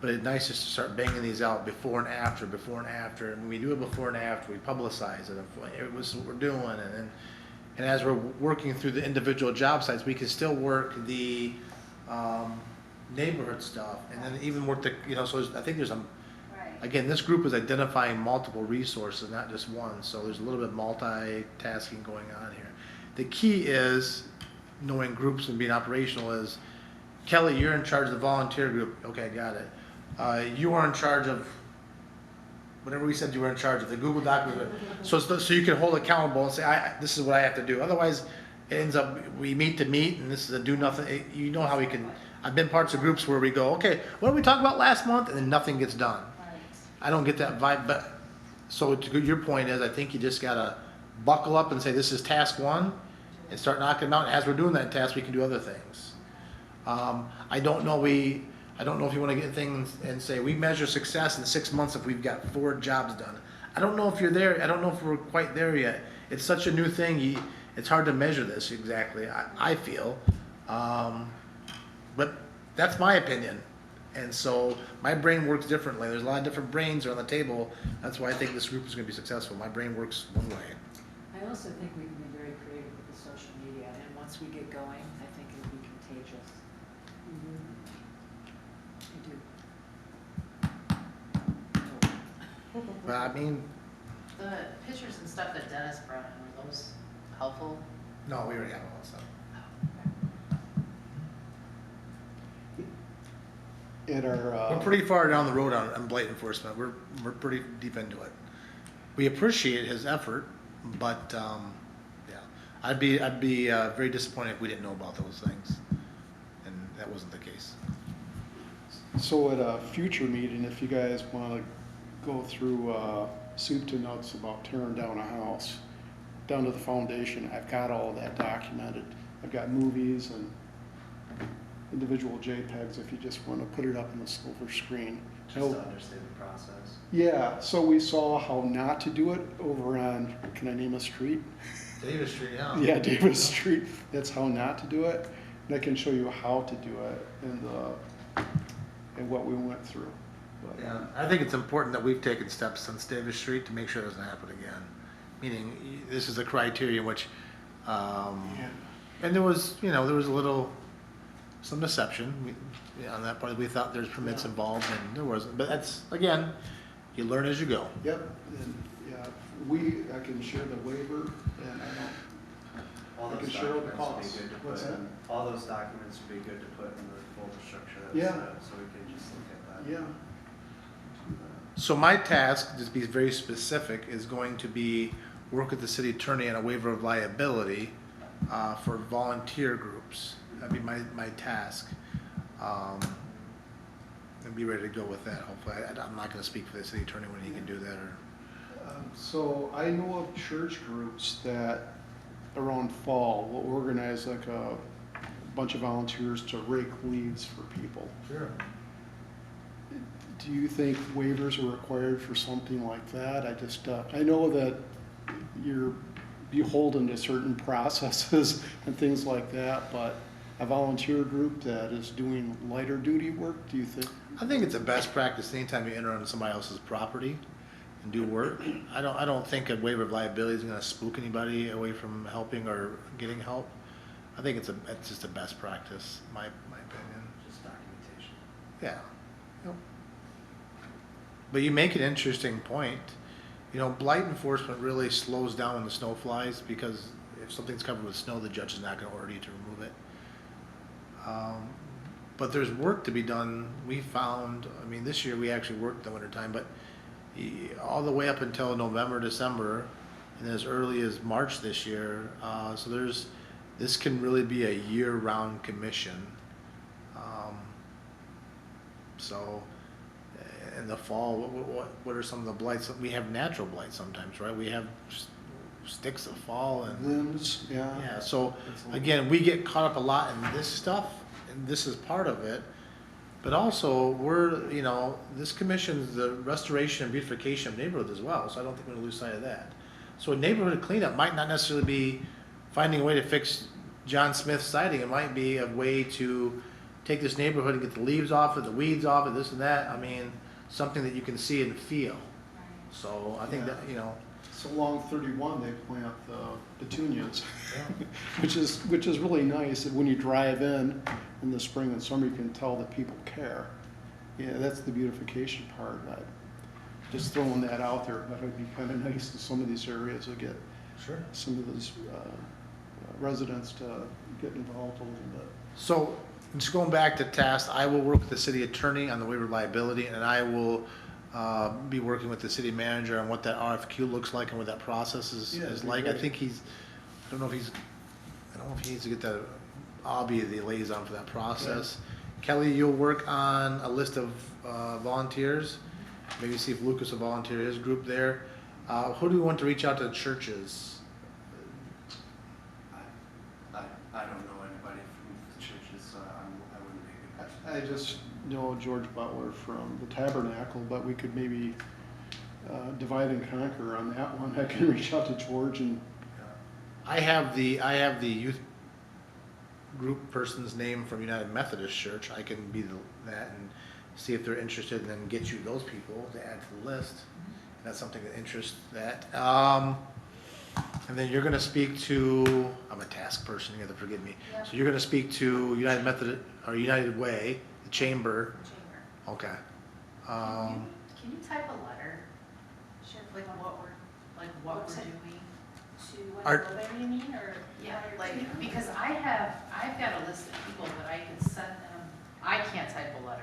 But it's nice just to start banging these out before and after. And when we do it before and after, we publicize it. It was what we're doing, and as we're working through the individual job sites, we can still work the neighborhood stuff, and then even work so I think there's Right. again, this group is identifying multiple resources, not just one, so there's a little bit of multitasking going on here. The key is knowing groups and being operational is, Kelly, you're in charge of the volunteer group, okay, got it. You are in charge of whatever we said you were in charge of, the Google Doc, so you can hold accountable and say, this is what I have to do. Otherwise, it ends up, we meet to meet, and this is a do nothing. You know how we can, I've been parts of groups where we go, okay, what did we talk about last month? And then nothing gets done. Right. I don't get that vibe, but, so to your point is, I think you just gotta buckle up and say, this is task 1, and start knocking them out. As we're doing that task, we can do other things. I don't know if you wanna get things and say, we measure success in 6 months if we've got 4 jobs done. I don't know if you're there, I don't know if we're quite there yet. It's such a new thing, it's hard to measure this exactly, I feel. But that's my opinion. And so my brain works differently. There's a lot of different brains on the table. That's why I think this group is gonna be successful. My brain works one way. I also think we can be very creative with the social media, and once we get going, I think it'll be contagious. I do. But I mean, The pictures and stuff that Dennis brought in, were those helpful? no, we already have all that stuff. At our, We're pretty far down the road on blight enforcement. We're pretty deep into it. We appreciate his effort, but yeah, I'd be very disappointed if we didn't know about those things, and that wasn't the case. So at a future meeting, if you guys want to go through soup to nuts about tearing down a house, down to the foundation, I've got all of that documented. I've got movies and individual JPEGs if you just want to put it up on the silver screen. Just to understand the process. Yeah, so we saw how not to do it over on, can I name a street? Davis Street, yeah. Yeah, Davis Street. That's how not to do it. And I can show you how to do it and what we went through. But, Yeah, I think it's important that we've taken steps since Davis Street to make sure it doesn't happen again. Meaning, this is a criteria which, and there was a little, some deception on that part. We thought there's permits involved, and there wasn't. But that's, again, you learn as you go. Yep, and yeah, I can share the waiver, and I don't, All I those can share the documents would costs. be good to What's put that? in, all those documents would be good to put in the folder structure that was Yeah. set up, so we can just look at that. Yeah. So my task, just to be very specific, is going to be work with the city attorney on a waiver of liability for volunteer groups. That'd be my task. And be ready to go with that, hopefully. I'm not gonna speak for the city attorney when he can do that, or, So I know of church groups that around fall will organize like a bunch of volunteers to rake leaves for people. Sure. Do you think waivers are required for something like that? I know that you're beholden to certain processes and things like that, but a volunteer group that is doing lighter duty work, do you think? I think it's a best practice anytime you enter on somebody else's property and do work. I don't think a waiver of liability is gonna spook anybody away from helping or getting help. I think it's just a best practice, my opinion. Just documentation. Yeah. Yep. But you make an interesting point. You know, blight enforcement really slows down when the snow flies, because if something's covered with snow, the judge is not gonna order you to remove it. But there's work to be done. We found, I mean, this year we actually worked the winter time, but all the way up until November, December, and as early as March this year. So this can really be a year-round commission. So in the fall, what are some of the blights? We have natural blights sometimes, right? We have sticks that fall and. Limbs, yeah. Yeah, so again, we get caught up a lot in this stuff, and this is part of it. But also, this commission's the restoration and beautification of neighborhoods as well, so I don't think we're gonna lose sight of that. So a neighborhood cleanup might not necessarily be finding a way to fix John Smith's siding. It might be a way to take this neighborhood and get the leaves off it, the weeds off it, this and that. I mean, something that you can see and feel. So I think that, So along 31, they plant the petunias, which is really nice. And when you drive in the spring and summer, you can tell that people care. Yeah, that's the beautification part. Just throwing that out there, but it'd be kind of nice in some of these areas to get Sure. some of those residents to get involved a little bit. So, just going back to task, I will work with the city attorney on the waiver of liability, and I will be working with the city manager on what that RFQ looks like and what that process is like. I think I don't know if he needs to get that, I'll be the liaison for that process. Kelly, you'll work on a list of volunteers, maybe see if Lucas will volunteer his group there. Who do we want to reach out to churches? I don't know anybody from the churches, so I wouldn't make it. I just know George Butler from the Tabernacle, but we could maybe divide and conquer on that one. I can reach out to George and. I have the youth group person's name from United Methodist Church. I can be that and see if they're interested, and then get you those people to add to the list. That's something that interests that. And then you're going to speak to, I'm a task person, you have to forgive me. Yeah. So you're going to speak to United Methodist, or United Way, the chamber. Okay. Can you type a letter, Sure. like what we're doing? To what Are- go there, you mean, or? Yeah, what you're like, doing? because I've got a list of people that I can send them, I can't type a letter,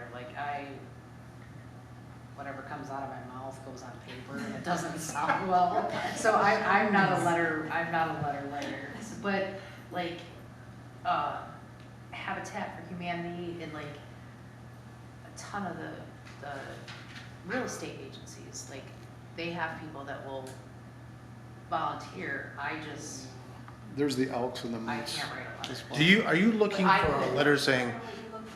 whatever comes out of my mouth goes on paper and it doesn't sound well. So I'm not a letter writer, but Habitat for Humanity and a ton of the real estate agencies, they have people that will volunteer. There's the Elks and the I Moose. can't write a letter. as well. Are you looking But for a letter saying, What are you looking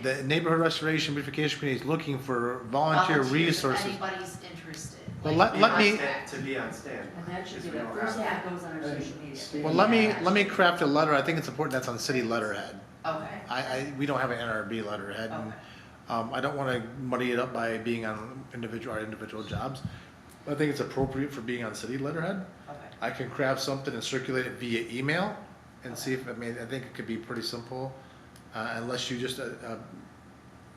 for? the Neighborhood Restoration Beautification Committee is looking for volunteer Volunteers, resources? If anybody's interested. Well, Like, let me- To be on stand. And that should be because we the don't first have- thing that goes on our social media. Well, let me craft a letter. I think it's important that's on city letterhead. Okay, We don't have an NRB letterhead. And, okay. I don't want to muddy it up by being on our individual jobs. I think it's appropriate for being on city letterhead. Okay. I can craft something and circulate it via email and see if, I think it could be pretty simple, unless you just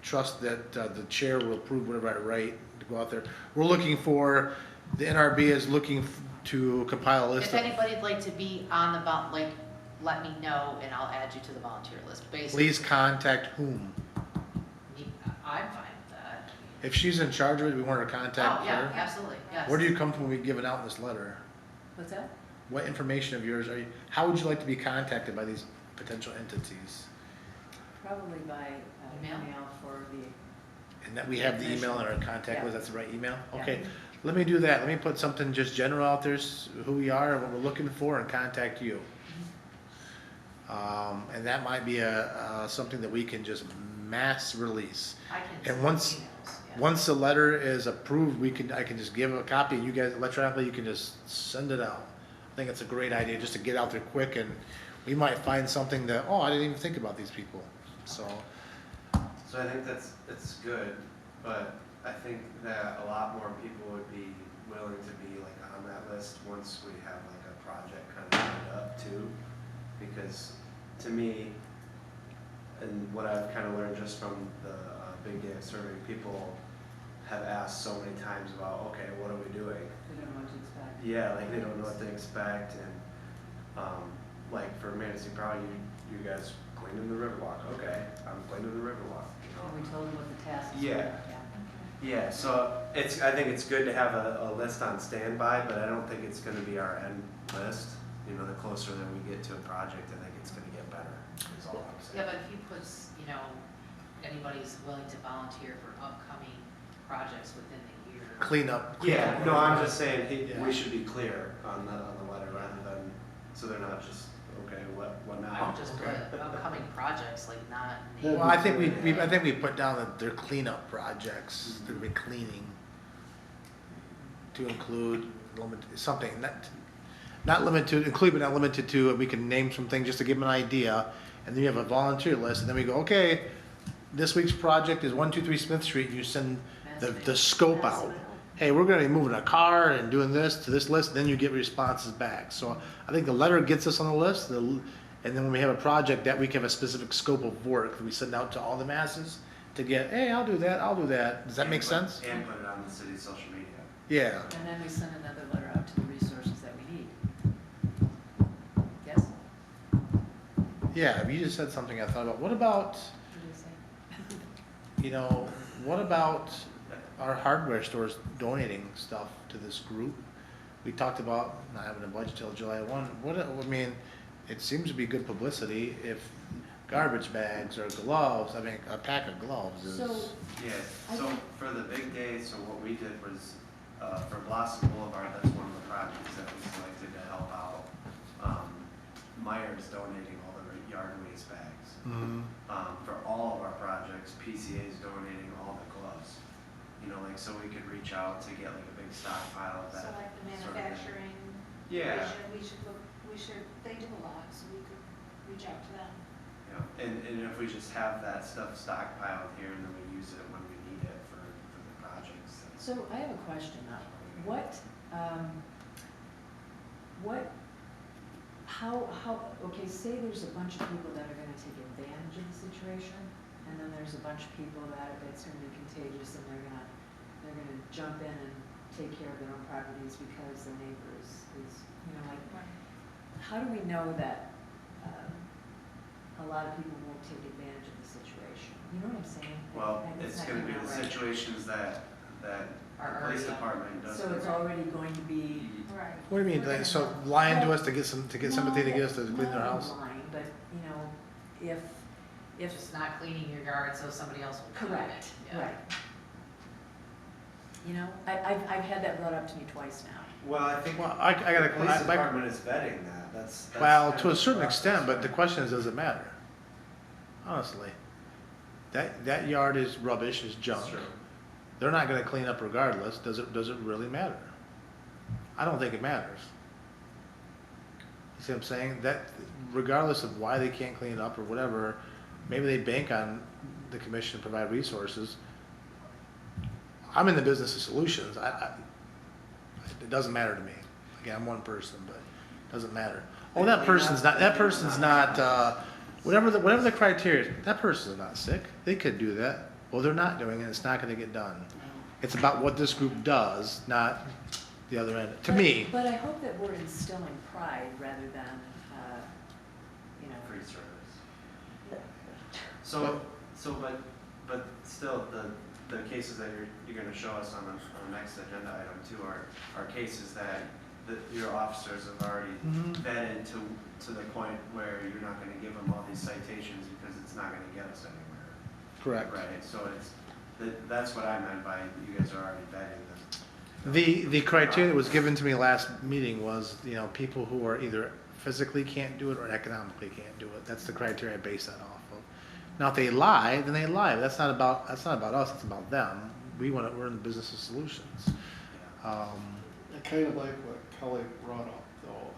trust that the chair will approve whatever I write to go out there. We're looking for, the NRB is looking to compile a list If of. anybody'd like to be on the let me know and I'll add you to the volunteer list, basically. Please contact whom? I'm fine with that. If she's in charge of it, we want her to contact Oh, yeah, her. absolutely, yes. Where do you come from when we give it out in this letter? What's that? What information of yours are you, how would you like to be contacted by these potential entities? Probably by Email? email for the, And that we have the email in our contact Yeah. list, that's the right email? Yeah. Okay, let me do that, let me put something just general out there, who we are, and what we're looking for, and contact you. And that might be something that we can just mass release. I can And send once- emails, yeah. Once the letter is approved, I can just give a copy, and you guys electronically, you can just send it out. I think it's a great idea, just to get out there quick, and we might find something that, oh, I didn't even think about these people, so. So I think it's good, but I think that a lot more people would be willing to be like on that list once we have like a project kind of lined up too. Because to me, and what I've kind of learned just from the big day of serving, people have asked so many times about, okay, what are we doing? they don't know what to expect. Yeah, like they don't know what to expect, and like for Manistee Proud, you guys cleaning the Riverwalk. Okay, I'm cleaning the Riverwalk. You know? And we told them what the tasks were. Yeah. Yeah, so I think it's good to have a list on standby, but I don't think it's gonna be our end list. You know, the closer that we get to a project, I think it's gonna get better, is all I'm saying. Yeah, but if he puts, anybody's willing to volunteer for upcoming projects within the year. Clean up. Yeah, no, I'm just saying, Yeah. we should be clear on the letter rather than, so they're not just, okay, what I now? would just put upcoming projects, like not Yeah. name. Well, I think I think we put down that they're cleanup projects, they're be cleaning. To include something, not limited to, include but not limited to, and we can name some things just to give them an idea. And then you have a volunteer list, and then we go, okay, this week's project is 123 Smith Street, and you send the scope out. Hey, we're gonna be moving a car and doing this to this list, then you get responses back. So I think the letter gets us on the list, and then when we have a project, that week have a specific scope of work that we send out to all the masses to get, hey, I'll do that. Does that make sense? And put it on the city's social media. Yeah. And then we send another letter out to the resources that we need. Yes? Yeah, you just said something I thought about. What about, What did you say? what about our hardware stores donating stuff to this group? We talked about not having a budget till July 1. It seems to be good publicity if garbage bags or gloves, a pack of gloves is. So, Yeah, I so think- for the big day, so what we did was, for Blossom Boulevard, that's one of the projects that we selected to help out. Meyer's donating all the yard waste bags. Mhm. For all of our projects, PCA is donating all the gloves. So we could reach out to get like a big stockpile of that. So like the sort of thing. manufacturing Yeah. division, we should, they do a lot, so we could reach out to them. Yeah, and if we just have that stuff stockpiled here and then we use it when we need it for the projects. so I have a question now. Okay, say there's a bunch of people that are gonna take advantage of the situation, and then there's a bunch of people that it's gonna be contagious, and they're gonna jump in and take care of their own properties because the neighbor is, how do we know that, a lot of people won't take advantage of the situation? You know what I'm saying? Well, And it's not gonna be coming the out right. situations that the Are police already- department does. So it's already going to be. Right. What do you mean, like, so lying to us to get sympathy to get us to clean their house? Not lying, but, if, Just not cleaning your yard so somebody else will do it. correct, Yeah. right. I've had that brought up to me twice now. Well, I think Well, I the gotta, police department is vetting that, that's. well, kind to a of certain the process, extent, but the right? question is, does it matter? Honestly. That yard is rubbish, is junk. It's true. They're not gonna clean up regardless. Does it really matter? I don't think it matters. You see what I'm saying? That, regardless of why they can't clean it up or whatever, maybe they bank on the commission to provide resources. I'm in the business of solutions. It doesn't matter to me. Again, I'm one person, but it doesn't matter. Oh, that person's not, whatever the criteria, is, that person's not sick. They could do that. Well, they're not doing it. It's not gonna get done. It's about what this group does, not the other end. To me, But I hope that we're instilling pride rather than, free service. So, but still, the cases that you're gonna show us on the next agenda item too are cases that your officers have already vetted to the point where you're not gonna give them all these citations because it's not gonna get us anywhere. Correct. Right, so that's what I meant by you guys are already vetting them. The criteria that was given to me last meeting was, you know, people who are either physically can't do it or economically can't do it. That's the criteria I base that off of. Now, if they lie, then they lie. But that's not about us, it's about them. We're in the business of solutions. I kind of like what Kelly brought up, though,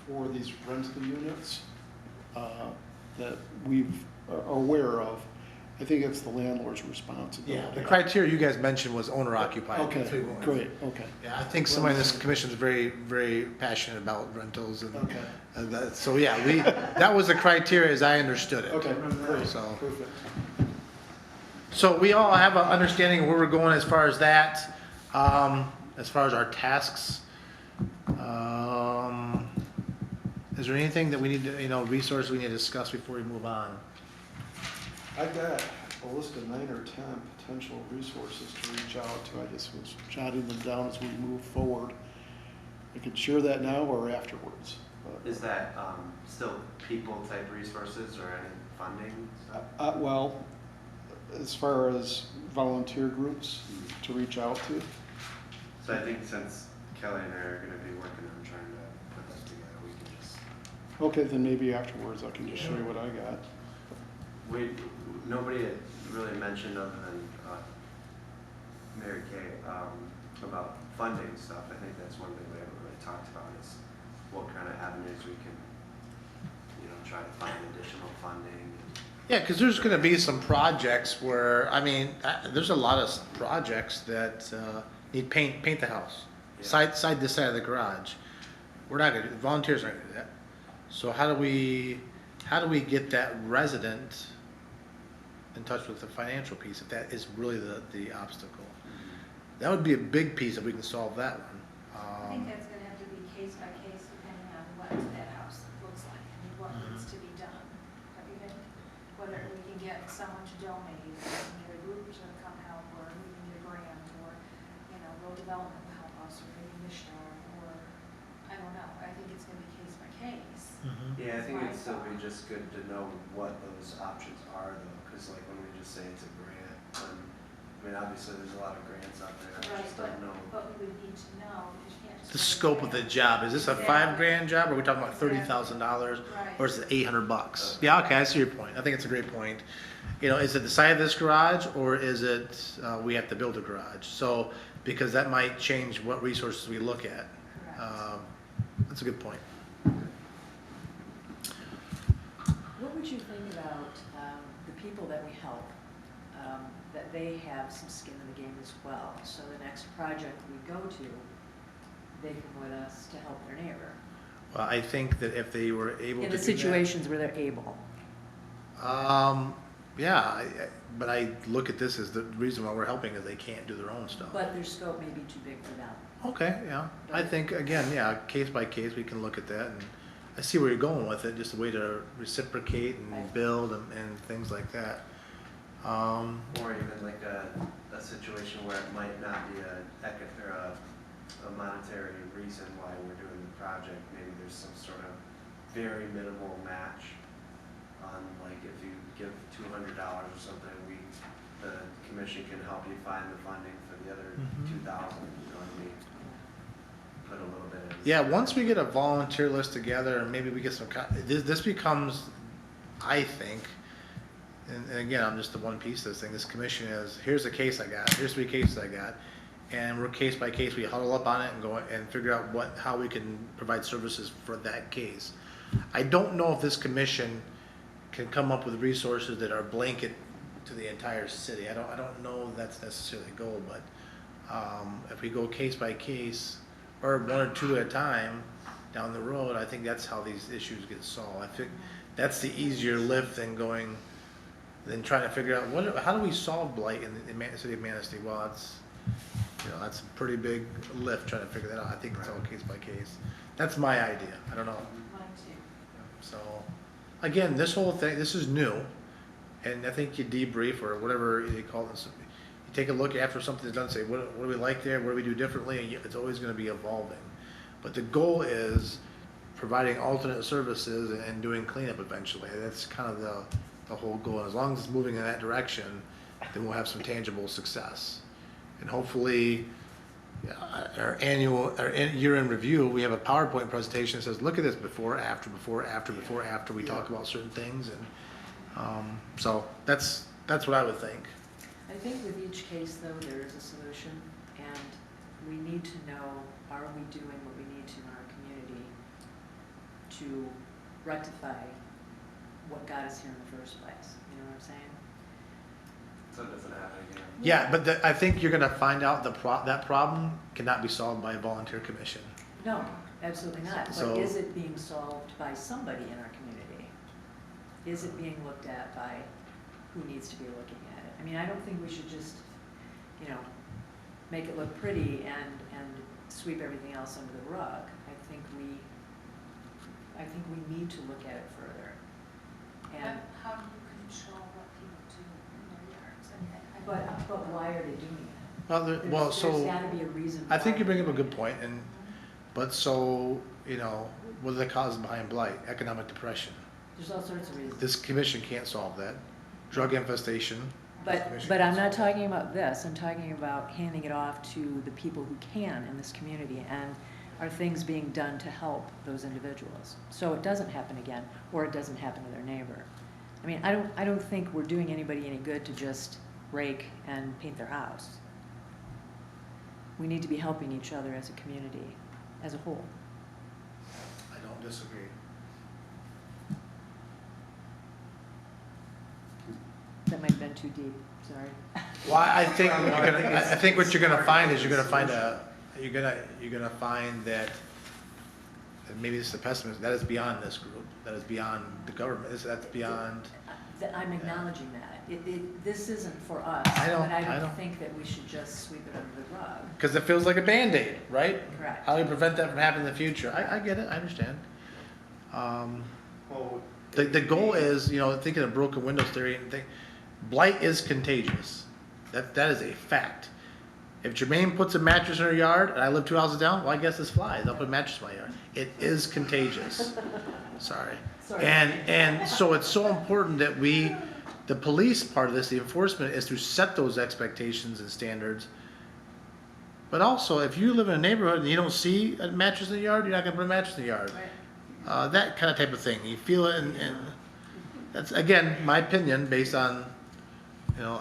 for these rental units that we are aware of. I think it's the landlord's responsibility. Yeah, the criteria you guys mentioned was owner occupied. Okay, That's what we went with. great, okay. Yeah, I think somebody in this commission is very, very passionate about rentals and, Okay. so yeah, that was the criteria as I understood it. Okay, great, So, perfect. so we all have an understanding of where we're going as far as that, as far as our tasks. Is there anything that we need to, resource we need to discuss before we move on? I've got a list of 9 or 10 potential resources to reach out to. I just was jotting them down as we move forward. I could share that now or afterwards. But, Is that still people type resources or any funding stuff? well, as far as volunteer groups to reach out to, So I think since Kelly and I are gonna be working on trying to put that together, we can just, okay, then maybe afterwards I can just show you what I got. nobody had really mentioned other than Mary Kay about funding stuff. I think that's one thing we haven't really talked about is what kind of avenues we can, try to find additional funding. Yeah, because there's going to be some projects where, there's a lot of projects that need paint the house, Yeah. side this side of the garage. We're not going to, volunteers aren't going to do that. So how do we get that resident in touch with the financial piece if that is really the obstacle? That would be a big piece if we can solve that one. I think that's gonna have to be case by case depending on what that house looks like and what needs to be done. Don't you think? Whether we can get someone to donate, we can get a group to come help, or we can get a grant, or, road development will help us, or maybe Mishnar, or, I don't know. I think it's gonna be case by case. Yeah, I think it'd still be just good to know what those options are though, because like when we just say it's a grant, obviously there's a lot of grants out there, I Right, just don't know. but we would need to know, because you can't just. The say scope of the grant. job, is this a Exactly. $5,000 job, or are we talking about $30,000? Right. Or is it $800? Yeah, okay, I see your point. I think it's a great point. Is it the side of this garage, or is it, we have to build a garage? So, because that might change what resources we look at. Correct. That's a good point. What would you think about the people that we help, that they have some skin in the game as well? So the next project we go to, they come with us to help their neighbor. Well, I think that if they were able to In do the that- situations where they're able. Yeah, but I look at this as the reason why we're helping is they can't do their own stuff. But their scope may be too big for them. Okay, yeah. I think, again, yeah, case by case, we can look at that, and I see where you're going with it, just a way to reciprocate and Right. build and things like that. Or even like a situation where it might not be a monetary reason why we're doing the project. Maybe there's some sort of very minimal match on, like, if you give $200 or something, the commission can help you find the funding for the other Mhm. 2,000, you know what I mean? Put a little bit in. Yeah, once we get a volunteer list together, and maybe we get some, this becomes, I think, and again, I'm just the one piece of this thing, this commission is, here's the case I got, here's 3 cases I got, and we're case by case, we huddle up on it and go and figure out how we can provide services for that case. I don't know if this commission can come up with resources that are blanket to the entire city. I don't know if that's necessarily a goal, but if we go case by case, or 1 or 2 at a time down the road, I think that's how these issues get solved. I think that's the easier lift than trying to figure out how do we solve blight in the city of Manistee. Well, that's a pretty big lift trying to figure that out. I think it's all case by case. That's my idea. I don't know. Mine too. So, again, this whole thing, this is new, and I think you debrief or whatever you call this. You take a look after something's done, say, what do we like there, what do we do differently, and it's always gonna be evolving. But the goal is providing alternate services and doing cleanup eventually. That's kind of the whole goal. And as long as it's moving in that direction, then we'll have some tangible success. And hopefully, our year-end review, we have a PowerPoint presentation that says, look at this before, after, we talk about certain things. And so that's what I would think. I think with each case, though, there is a solution, and we need to know, are we doing what we need to in our community to rectify what got us here in the first place? You know what I'm saying? So it doesn't happen again. Yeah, but I think you're gonna find out that problem cannot be solved by a volunteer commission. No, absolutely not. So- But is it being solved by somebody in our community? Is it being looked at by who needs to be looking at it? I mean, I don't think we should just, you know, make it look pretty and sweep everything else under the rug. I think we need to look at it further. And, How do you control what people do in their yards? I but why are they doing it? Well, There's gotta be a reason. I think why you bring they're up a good doing point, it. but so, what are the causes behind blight? Economic depression. There's all sorts of reasons. This commission can't solve that. Drug infestation. this commission But can't I'm not solve that. talking about this, I'm talking about handing it off to the people who can in this community, and are things being done to help those individuals? So it doesn't happen again, or it doesn't happen to their neighbor. I mean, I don't think we're doing anybody any good to just rake and paint their house. We need to be helping each other as a community, as a whole. I don't disagree. That might have been too deep, sorry. Well, I think what you're gonna find is you're gonna find that, and maybe this is a pessimist, that is beyond this group, that is beyond the government, that's beyond. I'm acknowledging that. This isn't for us, I but I don't- don't think that we should just sweep it under the rug. Because it feels like a Band-Aid, right? Correct. How do you prevent that from happening in the future? I get it, I understand. Well, The goal is, thinking of broken windows theory and think, blight is contagious. That is a fact. If Jermaine puts a mattress in her yard and I live 2 houses down, well, I guess it's flies. I'll put a mattress in my yard. It is contagious. Sorry. Sorry. And so it's so important that the police part of this, the enforcement, is to set those expectations and standards. But also, if you live in a neighborhood and you don't see a mattress in the yard, you're not gonna put a mattress in the yard. Right. That kind of type of thing. You feel it, and that's, again, my opinion based on,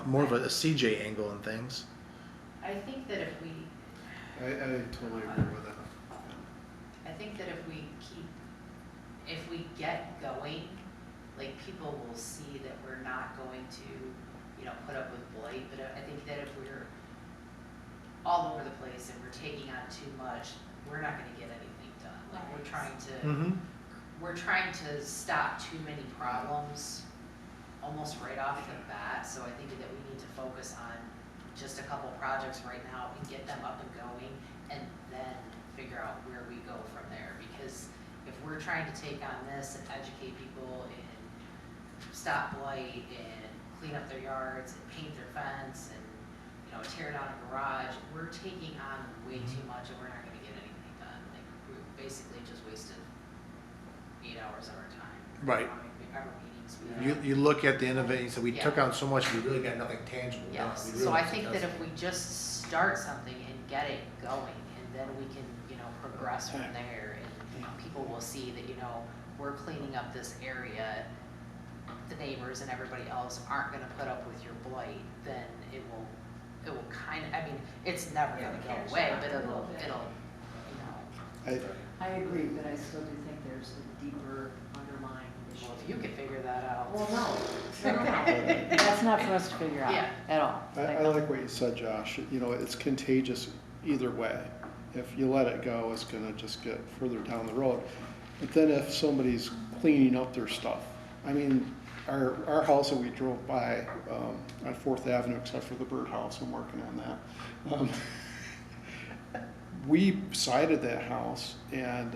more of a CJ angle and things. I think that if we, I totally agree with that. I think that if we get going, like, people will see that we're not going to, put up with blight, but I think that if we're all over the place and we're taking on too much, we're not gonna get anything done. Like, we're trying to, Mm-hmm. we're trying to stop too many problems almost right off the bat, so I think that we need to focus on just a couple projects right now and get them up and going, and then figure out where we go from there. Because if we're trying to take on this and educate people and stop blight and clean up their yards and paint their fence and, tear down a garage, we're taking on way too much and we're not gonna get anything done. Like, we basically just wasted 8 hours of our time. Right. Our meetings. we had. You look at the end of it and you say, we Yeah. took on so much, we really got nothing tangible done. Yes, We so really I think that if successful. we just start something and get it going, and then we can, progress from there, and people will see that, we're cleaning up this area, the neighbors and everybody else aren't gonna put up with your blight, then it will kind of, it's never gonna go away, but it'll, I agree, but I still do think there's a deeper underlying issue. well, if you can figure that out. Well, no. That's not for us to figure out Yeah. at all. I like what you said, Josh. It's contagious either way. If you let it go, it's gonna just get further down the road. But then if somebody's cleaning up their stuff, our house that we drove by on 4th Avenue, except for the birdhouse, I'm working on that. We sided that house, and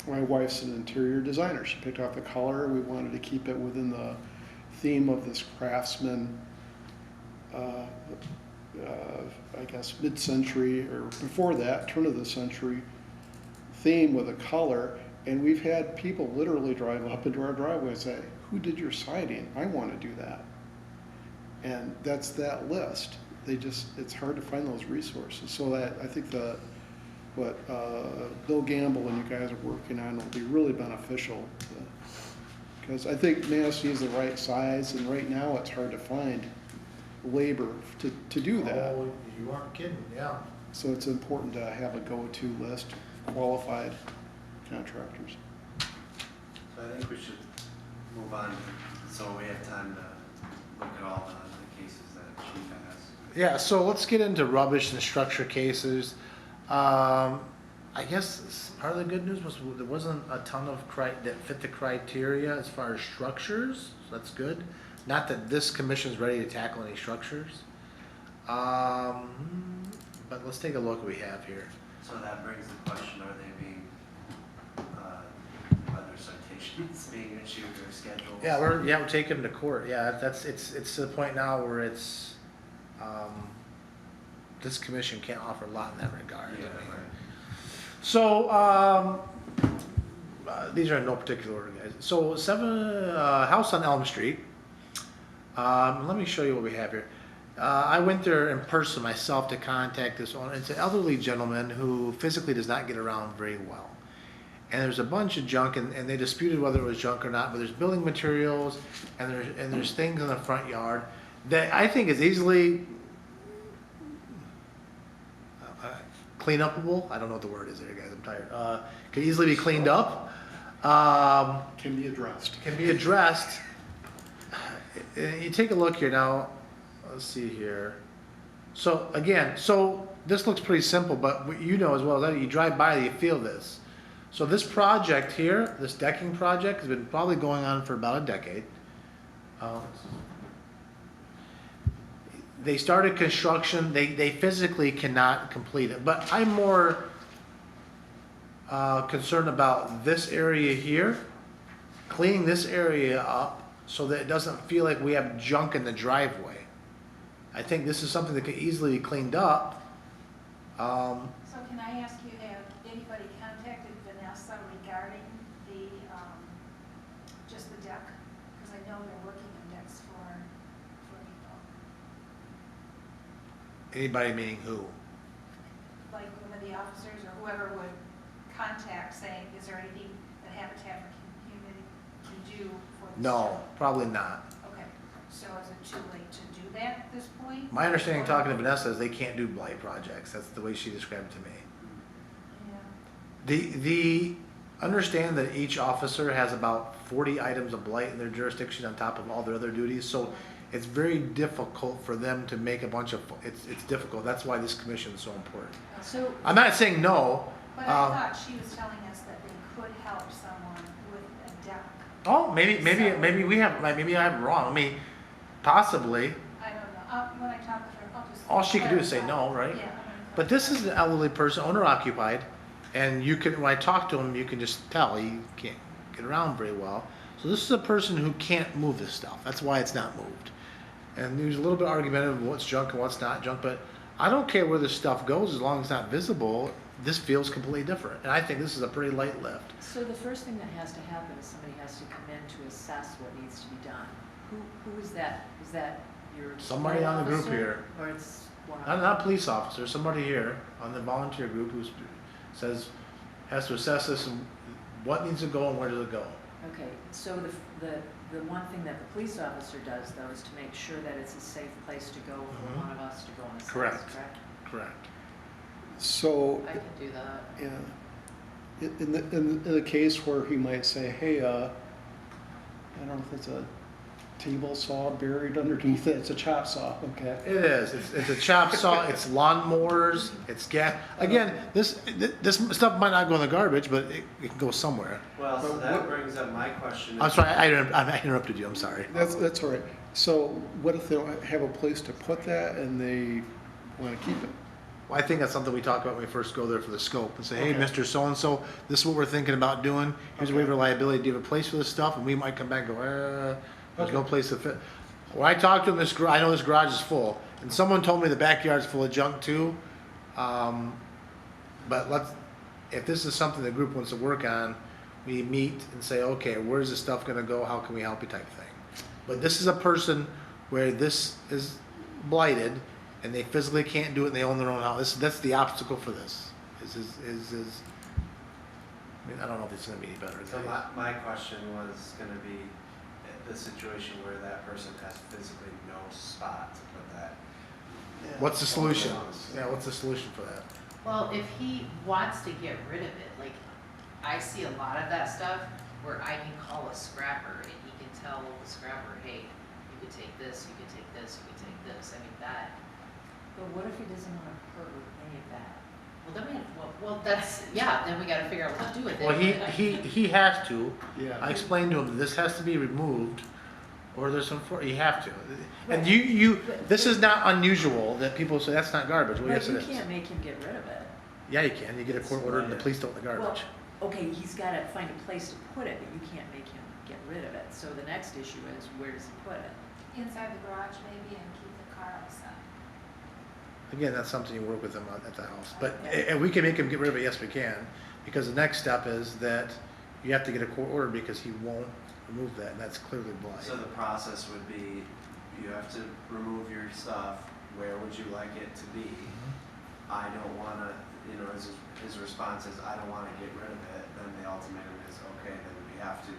My wife's an interior designer. She picked out the color. We wanted to keep it within the theme of this craftsman, I guess mid-century or before that, turn of the century theme with a color. And we've had people literally drive up into our driveway and say, "Who did your siding? I want to do that." And that's that list. It's hard to find those resources. So that I think what Bill Gamble and you guys are working on will be really beneficial. Because I think Manistee is the right size, and right now it's hard to find labor to do that. Oh, you aren't kidding, yeah. So it's important to have a go-to list of qualified contractors. So I think we should move on, so we have time to look at all the cases that she has. Yeah, so let's get into rubbish and structure cases. I guess part of the good news was there wasn't a ton of that fit the criteria as far as structures, so that's good. Not that this commission's ready to tackle any structures. But let's take a look what we have here. So that brings the question, are they being, are there citations being issued or scheduled? Yeah, we're taking them to court. Yeah, it's to the point now where it's, this commission can't offer a lot in that regard. Yeah, I mean, right. So, these are in no particular order, guys. So, house on Elm Street. Let me show you what we have here. I went there in person myself to contact this owner. It's an elderly gentleman who physically does not get around very well. And there's a bunch of junk, and they disputed whether it was junk or not, but there's building materials, and there's things in the front yard that I think is easily clean upable. I don't know what the word is there, guys. I'm tired. Can easily be cleaned up. Can be addressed. Can be addressed. You take a look here now. Let's see here. So again, this looks pretty simple, but you know as well as I do, you drive by, you feel this. So this project here, this decking project, has been probably going on for about a decade. They started construction. They physically cannot complete it, but I'm more concerned about this area here, cleaning this area up so that it doesn't feel like we have junk in the driveway. I think this is something that could easily be cleaned up. So can I ask you, have anybody contacted Vanessa regarding the, just the deck? Because I know they're working on decks for people. Anybody meaning who? Like one of the officers or whoever would contact saying, is there anything that Habitat for Humanity can do for this? No, shelter? probably not. Okay, so is it too late to do that at this point? My understanding talking to Vanessa is they can't do blight projects. That's the way she described it to me. Yeah. The understand that each officer has about 40 items of blight in their jurisdiction on top of all their other duties, so it's very difficult for them to make a bunch of, it's difficult. That's why this commission is so important. So, I'm not saying no. But I thought she was telling us that they could help someone with a deck. Oh, maybe we have, maybe I'm wrong. I mean, possibly. I don't know. When I talk with her, I'll just. All she can do is say no, right? Yeah. But this is an elderly person, owner occupied, and you can, when I talk to him, you can just tell he can't get around very well. So this is a person who can't move this stuff. That's why it's not moved. And there's a little bit argumentative of what's junk and what's not junk, but I don't care where this stuff goes as long as it's not visible. This feels completely different, and I think this is a pretty light lift. so the first thing that has to happen is somebody has to come in to assess what needs to be done. Who is that? Is that your Somebody on the group officer? here. Or it's one Not a police officer, somebody here on the volunteer group who says, has to assess this and what needs to go and where does it go. Okay, so the one thing that the police officer does though is to make sure that it's a safe place to go for Mhm. one of us to go and assess, Correct. correct? Correct. So, I can do that. yeah, in the case where he might say, hey, I don't know if it's a table saw buried underneath it, it's a chop saw, okay? It is. It's a chop saw. It's lawnmowers. It's gas. Again, this stuff might not go in the garbage, but it can go somewhere. Well, so But that what- brings up my question. I'm sorry. I interrupted you. I'm sorry. That's all right. So what if they don't have a place to put that and they want to keep it? Well, I think that's something we talk about when we first go there for the scope and say, hey, Okay. Mr. So-and-so, this is what we're thinking about doing. Here's a Okay. waiver of liability. Do you have a place for this stuff? And we might come back and go, there's no Okay. place to fit. When I talked to him, I know this garage is full. And someone told me the backyard's full of junk too. But if this is something the group wants to work on, we meet and say, okay, where's this stuff gonna go? How can we help you type thing. But this is a person where this is blighted and they physically can't do it and they own their own house. That's the obstacle for this. I mean, I don't know if it's gonna be any better. So my question was gonna be the situation where that person has physically no spot to put that. What's the solution? Yeah, what's the solution for that? Well, if he wants to get rid of it, like, I see a lot of that stuff where I can call a scrapper and he can tell the scrapper, hey, you could take this, you could take this, you could take this. I mean, that, But what if he doesn't want to part with any of that? well, then well, that's, yeah, then we gotta figure out what to do with it. Well, he has to. Yeah. I explained to him, this has to be removed, or there's some, you have to. And Right. this is not unusual that people say, that's not garbage. Well, But yes, it you is. can't make him get rid of it. Yeah, you can. You get a court order and the police don't the Well, garbage. okay, he's got to find a place to put it, but you can't make him get rid of it. So the next issue is, where does he put it? Inside the garage maybe and keep the car outside. Again, that's something you work with them on at the house. But if we can make him get rid of it, yes, we can. Because the next step is that you have to get a court order because he won't remove that, and that's clearly blight. So the process would be, you have to remove your stuff, where would you like it to be? I don't wanna, his response is, I don't wanna get rid of it, then the ultimatum is, okay, then we have to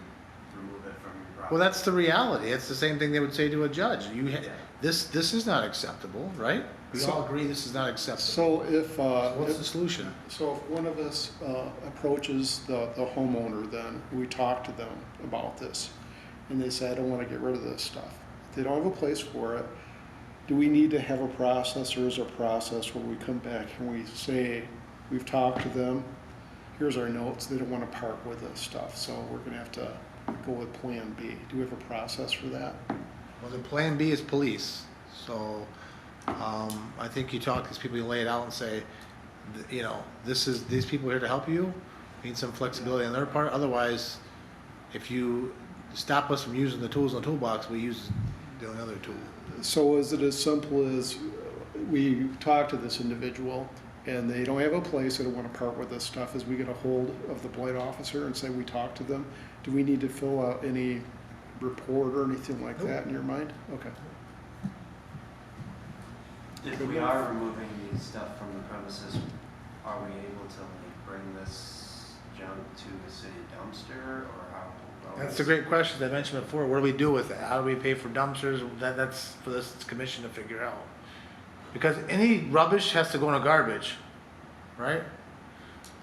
remove it from your property. Well, that's the reality. It's the same thing they would say to a judge. Yeah. This is not acceptable, right? We all agree this is not acceptable. So if, What's the solution? so if one of us approaches the homeowner, then we talk to them about this, and they say, I don't want to get rid of this stuff. If they don't have a place for it, do we need to have a process, or is there a process where we come back and we say, we've talked to them, here's our notes, they don't want to part with this stuff, so we're going to have to go with Plan B. Do we have a process for that? Well, the plan B is police. So, I think you talk to these people, you lay it out and say, these people are here to help you. Need some flexibility on their part. Otherwise, if you stop us from using the tools in the toolbox, we use the only other tool. So is it as simple as we talk to this individual and they don't have a place, they don't want to part with this stuff, as we get a hold of the blight officer and say we talked to them? Do we need to fill out any report or anything like that in your mind? Okay. If we are removing the stuff from the premises, are we able to bring this junk to the city dumpster, or how? That's a great question. I mentioned before. What do we do with it? How do we pay for dumpsters? That's for this commission to figure out. Because any rubbish has to go in a garbage, right?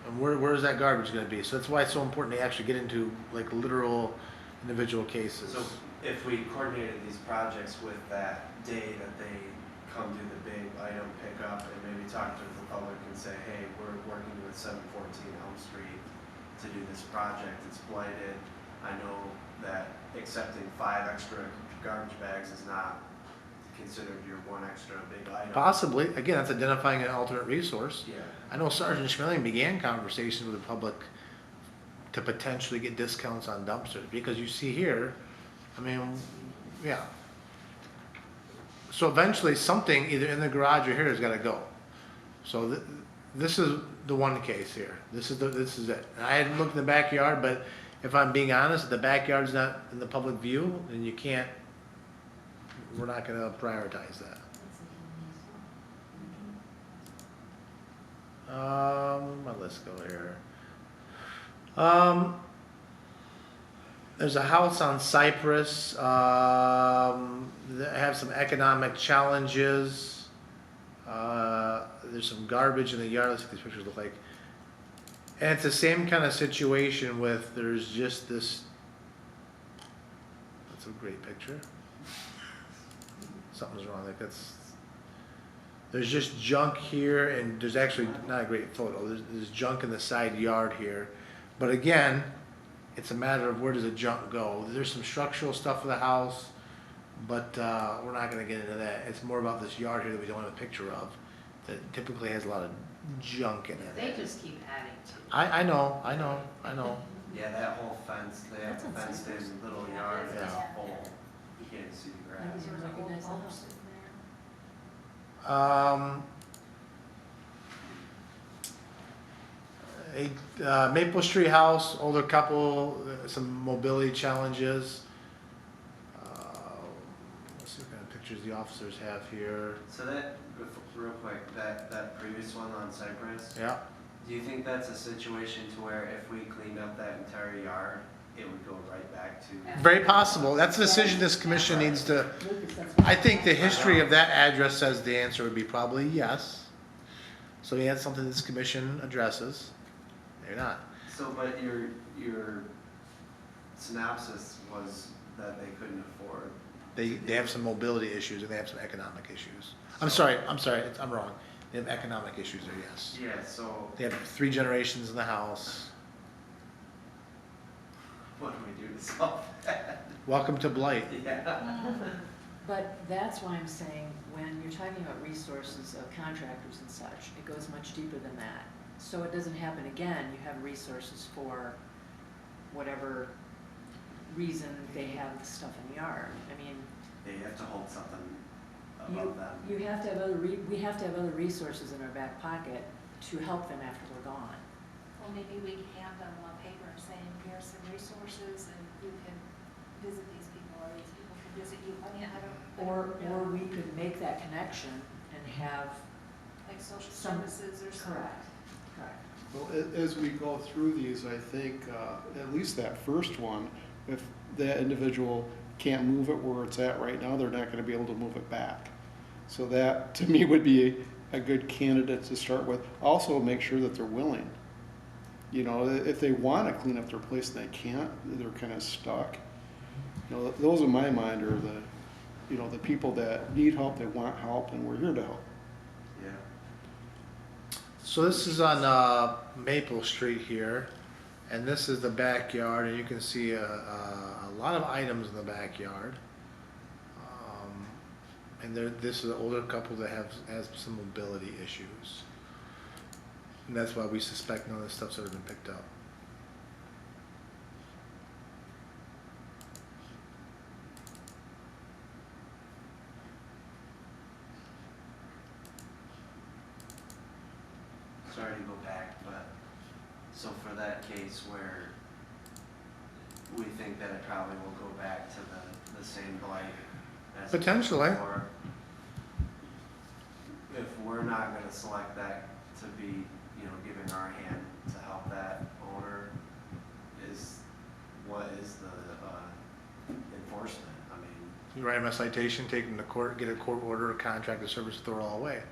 And where is that garbage going to be? So that's why it's so important to actually get into like literal individual cases. So if we coordinated these projects with that day that they come do the big item pickup, and maybe talk to the public and say, hey, we're working with 714 Elm Street to do this project, it's blighted. I know that accepting 5 extra garbage bags is not considered your one extra big item. Possibly. Again, that's identifying an alternate resource. Yeah. I know Sergeant Schmeling began conversations with the public to potentially get discounts on dumpsters, because you see here, I mean, yeah. So eventually something either in the garage or here has got to go. So this is the one case here. This is it. And I hadn't looked in the backyard, but if I'm being honest, if the backyard's not in the public view, then you can't, we're not going to prioritize that. My list go here. There's a house on Cypress that have some economic challenges. There's some garbage in the yard. Let's see what these pictures look like. And it's the same kind of situation with, there's just this, that's a great picture. Something's wrong, like there's just junk here, and there's actually not a great photo. There's junk in the side yard here. But again, it's a matter of where does the junk go. There's some structural stuff for the house, but we're not gonna get into that. It's more about this yard here that we don't have a picture of. that typically has a lot of junk in it. They just keep adding to. I know. Yeah, that whole fence, they have That's on fenced in Cypress. little Yeah, yard that's yeah. full. You can't see the I grass. didn't There's an old recognize the home house. sitting there. Maple Street house, older couple, some mobility challenges. Let's see what kind of pictures the officers have here. So that, real quick, that previous one on Cypress, Yeah, do you think that's a situation to where if we cleaned up that entire yard, it would go right back to? very possible. That's a decision this commission needs to, Lucas, that's. I think the history of that address says the answer would be probably yes. So yeah, that's something this commission addresses. They're not. So, but your synopsis was that they couldn't afford. They have some mobility issues and they have some economic issues. I'm sorry, I'm wrong. They have economic issues there, yes. Yeah, so They have 3 generations in the house. what do we do to solve that? Welcome to Blight. Yeah. But that's why I'm saying, when you're talking about resources of contractors and such, it goes much deeper than that. So it doesn't happen again, you have resources for whatever reason they have the stuff in the yard. I mean, Yeah, you have to hold something you, above them. you have to have we have to have other resources in our back pocket to help them after we're gone. Well, maybe we can hand them a paper saying, here's some resources and you can visit these people or these people can visit you. I mean, I don't Or know. we could make that connection and have, Like social some- services or something. correct. Well, as we go through these, I think, at least that first one, if that individual can't move it where it's at right now, they're not gonna be able to move it back. So that, to me, would be a good candidate to start with. Also, make sure that they're willing. You know, if they wanna clean up their place and they can't, they're kinda stuck. You know, those in my mind are the people that need help, they want help, and we're here to help. Yeah. So this is on Maple Street here, and this is the backyard, and you can see a lot of items in the backyard. And this is an older couple that has some mobility issues. And that's why we suspect none of this stuff's ever been picked up. Sorry to go back, but, so for that case where we think that it probably will go back to the same blight as. Potentially. before, if we're not gonna select that to be, giving our hand to help that owner, what is the enforcement? I mean, You write them a citation, take them to court, get a court order, a contract, a service, throw it all away.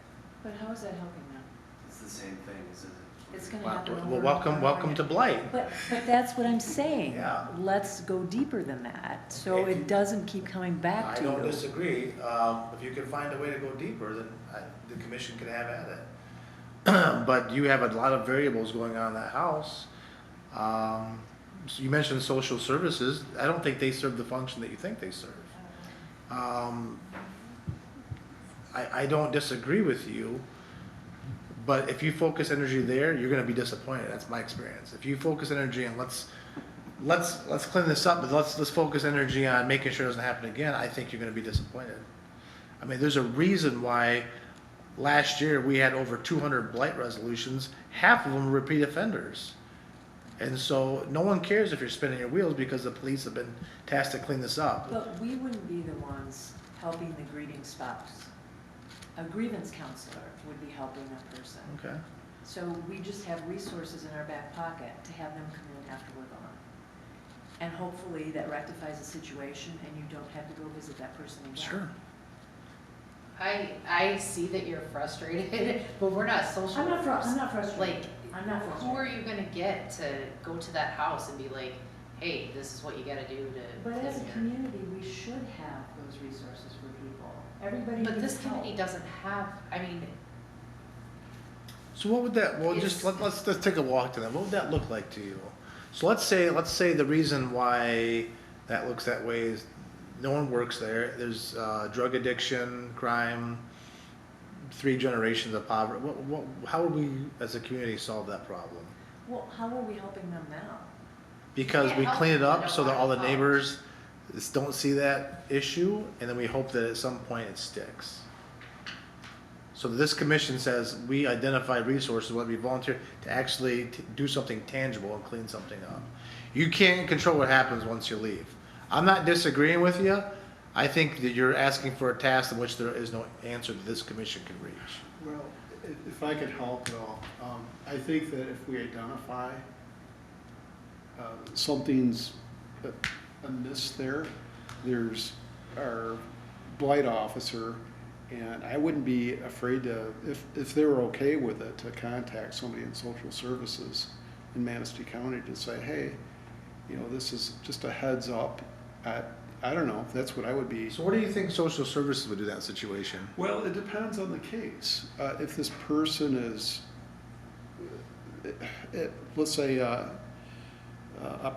But how is that helping them? it's the same thing, is it? It's gonna Well, happen over well, and welcome, over welcome again. to Blight. But that's what I'm saying. Yeah. Let's go deeper than that, so If you- it doesn't keep coming back I to don't you. disagree. If you can find a way to go deeper, then the commission can have at it. But you have a lot of variables going on in that house. So you mentioned social services. I don't think they serve the function that you think they serve. I don't disagree with you, but if you focus energy there, you're gonna be disappointed. That's my experience. If you focus energy on let's clean this up, but let's focus energy on making sure it doesn't happen again, I think you're gonna be disappointed. I mean, there's a reason why last year we had over 200 blight resolutions, half of them were repeat offenders. And so no one cares if you're spinning your wheels because the police have been tasked to clean this up. But we wouldn't be the ones helping the grieving spouse. A grievance counselor would be helping that person. Okay. So we just have resources in our back pocket to have them come in after we're gone. And hopefully that rectifies the situation and you don't have to go visit that person again. Sure. I see that you're frustrated, but we're not social I'm not workers. frustrated. Like, I'm not frustrated. who are you gonna get to go to that house and be like, hey, this is what you gotta do to But live as a here? community, we should have those resources for people. Everybody But this needs help. committee doesn't have, I mean, So what would that, well, just, let's take a walk to that. What would that look like to you? So let's say the reason why that looks that way is no one works there. There's drug addiction, crime, 3 generations of poverty. How would we, as a community, solve that problem? Well, how are we helping them now? Because can't we help clean it them, up they so that don't all the wanna neighbors don't see that issue, and then we hope that at some point it sticks. So this commission says, we identify resources, whether we volunteer, to actually do something tangible and clean something up. You can't control what happens once you leave. I'm not disagreeing with you. I think that you're asking for a task in which there is no answer that this commission can reach. Well, if I could help at all, I think that if we identify something's amiss there, there's our blight officer, and I wouldn't be afraid to, if they were okay with it, to contact somebody in social services in Manistee County to say, hey, you know, this is just a heads up. I don't know, that's what I would be. So what do you think social services would do in that situation? Well, it depends on the case. If this person is, let's say, a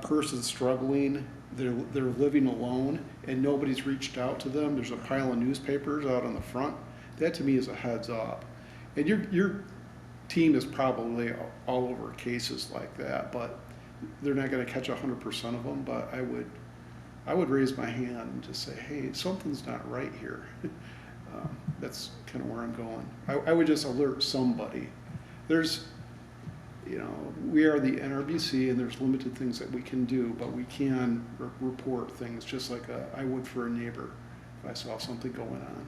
person struggling, they're living alone, and nobody's reached out to them, there's a pile of newspapers out on the front, that to me is a heads up. And your team is probably all over cases like that, but they're not gonna catch 100% of them, but I would raise my hand and just say, hey, something's not right here. That's kind of where I'm going. I would just alert somebody. There's, you know, we are the NRBC, and there's limited things that we can do, but we can report things just like I would for a neighbor if I saw something going on.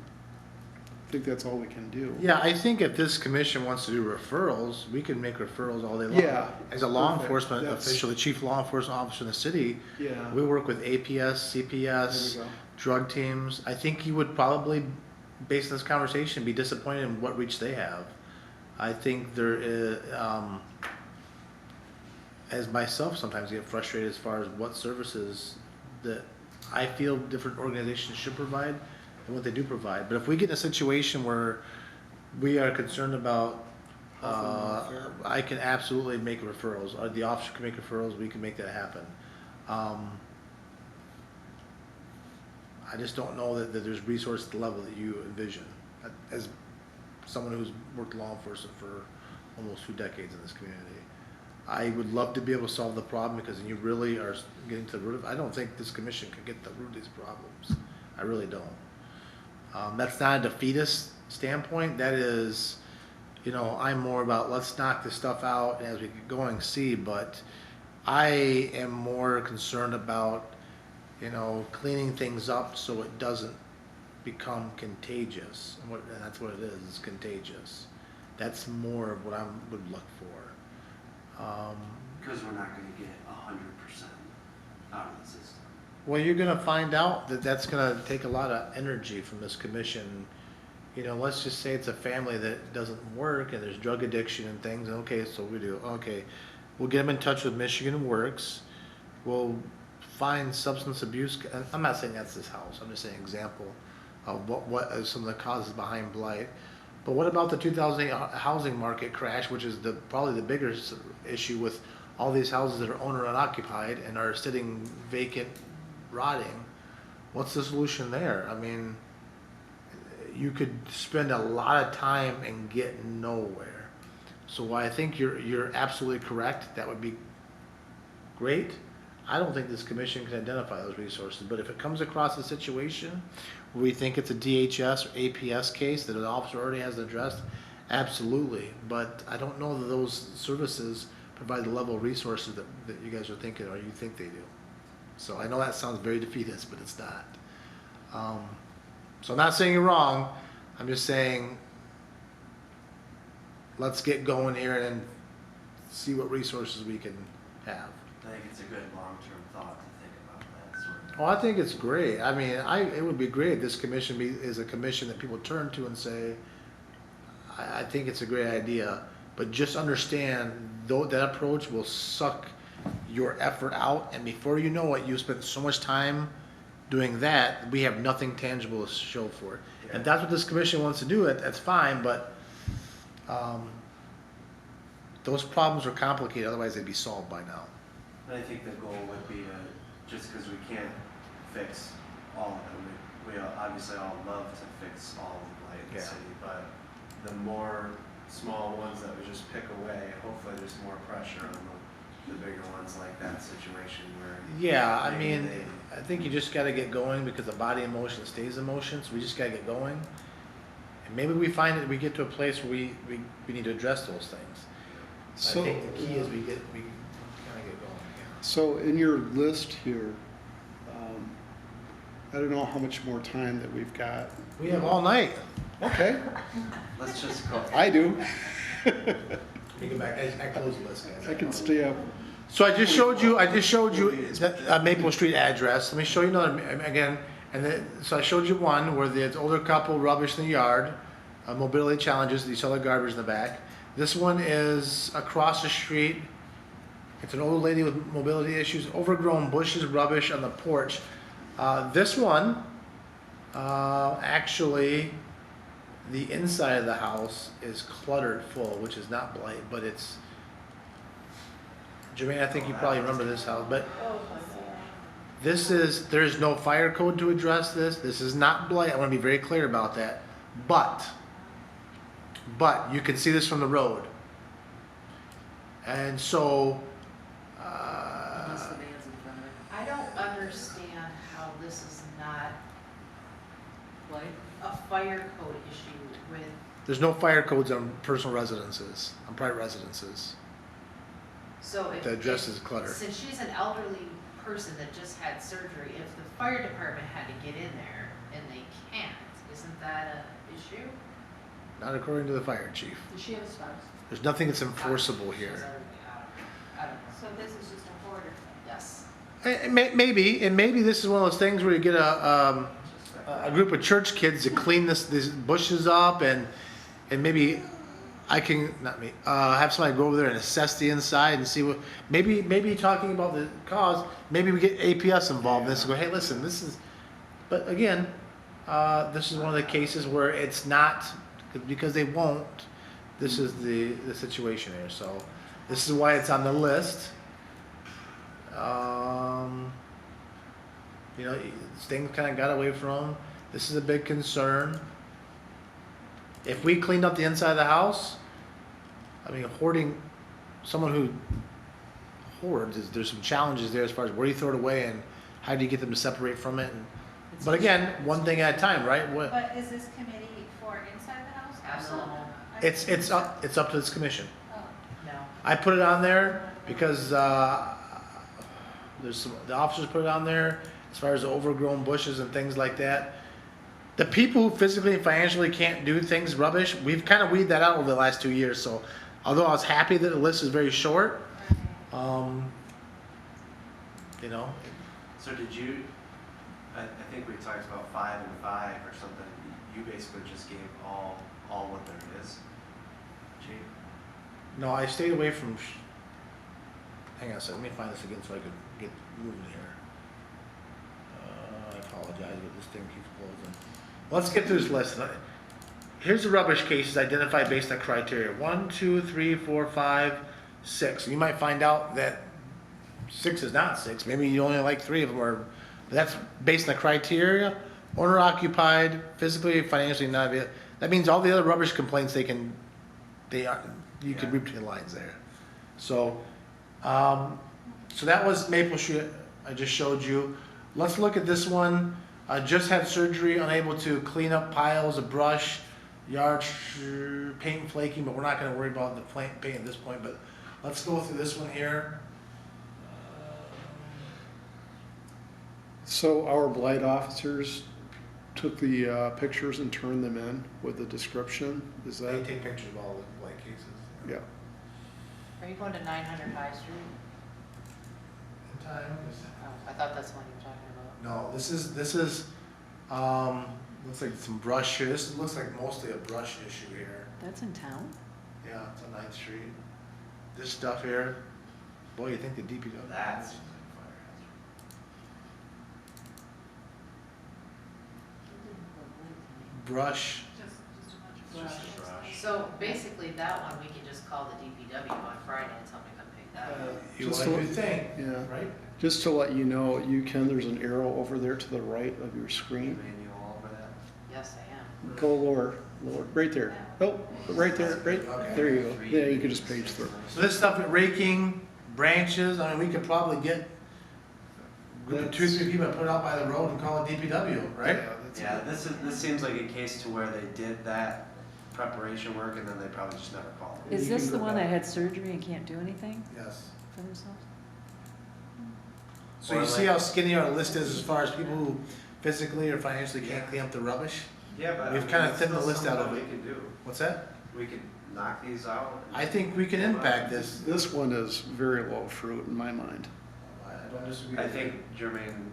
I think that's all we can do. Yeah, I think if this commission wants to do referrals, we can make referrals all day long. Yeah, As a law perfect. enforcement That's- official, the chief law enforcement officer in the city, Yeah. we work with APS, There CPS, we go. drug teams. I think you would probably, based on this conversation, be disappointed in what reach they have. I think there is, as myself sometimes get frustrated as far as what services that I feel different organizations should provide and what they do provide. But if we get in a situation where we are concerned about, Health and welfare. I can absolutely make referrals, or the officer can make referrals, we can make that happen. I just don't know that there's resources at the level that you envision. As someone who's worked law enforcement for almost 2 decades in this community, I would love to be able to solve the problem, because you really are getting to the root of it. I don't think this commission can get the root of these problems. I really don't. That's not a defeatist standpoint. That is, you know, I'm more about let's knock this stuff out and as we get going, see. But I am more concerned about, you know, cleaning things up so it doesn't become contagious. And that's what it is. It's contagious. That's more of what I would look for. Because we're not gonna get 100% out of the system. Well, you're gonna find out that that's gonna take a lot of energy from this commission. You know, let's just say it's a family that doesn't work and there's drug addiction and things. Okay, so we do, okay, we'll get them in touch with Michigan Works. We'll find substance abuse. I'm not saying that's this house. I'm just saying example of what are some of the causes behind blight. But what about the 2008 housing market crash, which is probably the bigger issue with all these houses that are owner unoccupied and are sitting vacant, rotting? What's the solution there? I mean, you could spend a lot of time and get nowhere. So I think you're absolutely correct. That would be great. I don't think this commission can identify those resources, but if it comes across a situation where we think it's a DHS or APS case that an officer already has addressed, absolutely. But I don't know that those services provide the level of resources that you guys are thinking or you think they do. So I know that sounds very defeatist, but it's not. So I'm not saying you're wrong. I'm just saying let's get going here and see what resources we can have. I think it's a good long-term thought to think about that sort of. Oh, I think it's great. I mean, it would be great if this commission is a commission that people turn to and say, I think it's a great idea, but just understand though that approach will suck your effort out, and before you know it, you spent so much time doing that, we have nothing tangible to show for it. Yeah. If that's what this commission wants to do, that's fine, but those problems are complicated, otherwise they'd be solved by now. And I think the goal would be to, just because we can't fix all of them, we obviously all love to fix all of the blight in the Yeah. city, but the more small ones that we just pick away, hopefully there's more pressure on the bigger ones like that situation where. Yeah, I maybe mean, they- I think you just gotta get going because the body in motion stays in motion, so we just gotta get going. And maybe we find that we get to a place where we need to address those things. So, I think the key is we kinda get going, yeah. so in your list here, I don't know how much more time that we've got. We have all night. Okay, Let's just go. I do. Let me go back, I closed the list, guys. I can stay up. So I just showed you that Maple Street address. Let me show you another, again, and then, so I showed you one where the older couple rubbish in the yard, mobility challenges, these other garbage in the back. This one is across the street. It's an old lady with mobility issues, overgrown bushes, rubbish on the porch. This one, actually, the inside of the house is cluttered full, which is not blight, but it's, Jermaine, I think you probably remember this house, but there's no fire code to address this. This is not blight. I want to be very clear about that. But you can see this from the road. And so, Unless the man's in front of it. I don't understand how this is not Blight? a fire code issue with, there's no fire codes on personal residences, on private residences. so if. The address is clutter. Since she's an elderly person that just had surgery, if the fire department had to get in there and they can't, isn't that an issue? Not according to the fire chief. Does she have a spouse? There's nothing that's enforceable She's here. already I don't know. So this is just a hoarder thing. Yes. Maybe this is one of those things where you get a group of church kids to clean these bushes up, and maybe I can have somebody go over there and assess the inside and see what maybe talking about the cause. Maybe we get APS involved in this and go, hey, listen, this is. But again, this is one of the cases where it's not because they won't. This is the situation here. So this is why it's on the list. Things kind of got away from them. This is a big concern. If we cleaned up the inside of the house, I mean, hoarding, someone who hoards, there's some challenges there as far as where you throw it away and how do you get them to separate from it. But again, one thing at a time, right? But is this committee for inside the house? Absolutely. It's up to this commission. Oh. No. I put it on there because the officers put it on there as far as the overgrown bushes and things like that. The people who physically and financially can't do things, rubbish, we've kind of weeded that out over the last 2 years. So although I was happy that the list is very short, So did you, I think we talked about 5 and 5 or something. You basically just gave all what there is. Gee. no, I stayed away from. Hang on a second, let me find this again so I could get moving here. I apologize, but this thing keeps closing. Let's get through this list. Here's the rubbish cases identified based on criteria. 1, 2, 3, 4, 5, 6. You might find out that 6 is not 6. Maybe you only like 3 of them, but that's based on the criteria. Owner occupied, physically, financially not available. That means all the other rubbish complaints you can read between the lines there. So that was Maple Street. I just showed you. Let's look at this one. Just had surgery, unable to clean up piles of brush, yard paint flaking, but we're not going to worry about the paint at this point. But let's go through this one here. So our blight officers took the pictures and turned them in with the description. Is They that? take pictures of all the blank cases. Yeah. Are you going to 900 High Street? In time. Oh, I thought that's the one you were talking about. No, this is looks like some brush here. This looks like mostly a brush issue here. That's in town? Yeah, it's on 9th Street. This stuff here, boy, you think the DPW. That's. Brush. Just a bunch of It's brush. just a brush. So basically, that one, we can just call the DPW on Friday and tell them to come pick that up. You Just want to- to think, Yeah. right? Just to let you know, there's an arrow over there to the right of your screen. Manual over that. Yes, I am. Go lower, right there. Oh, right there, right, there you go. Yeah, you could just page through. So this stuff, raking, branches, I mean, we could probably get two, three people, put it out by the road and call it DPW, right? Yeah, this seems like a case to where they did that preparation work and then they probably just never called it. Is You this can the go one that back. had surgery and can't do anything Yes. for themselves? So you see how skinny our list is as far as people who physically or financially can't clean up the rubbish? Yeah, but. We've I mean, kinda that's thinned the still list out something of We it. could do. What's that? We could knock these out. I think we can impact this. This one is very low fruit in my mind. I don't disagree. I think Jermaine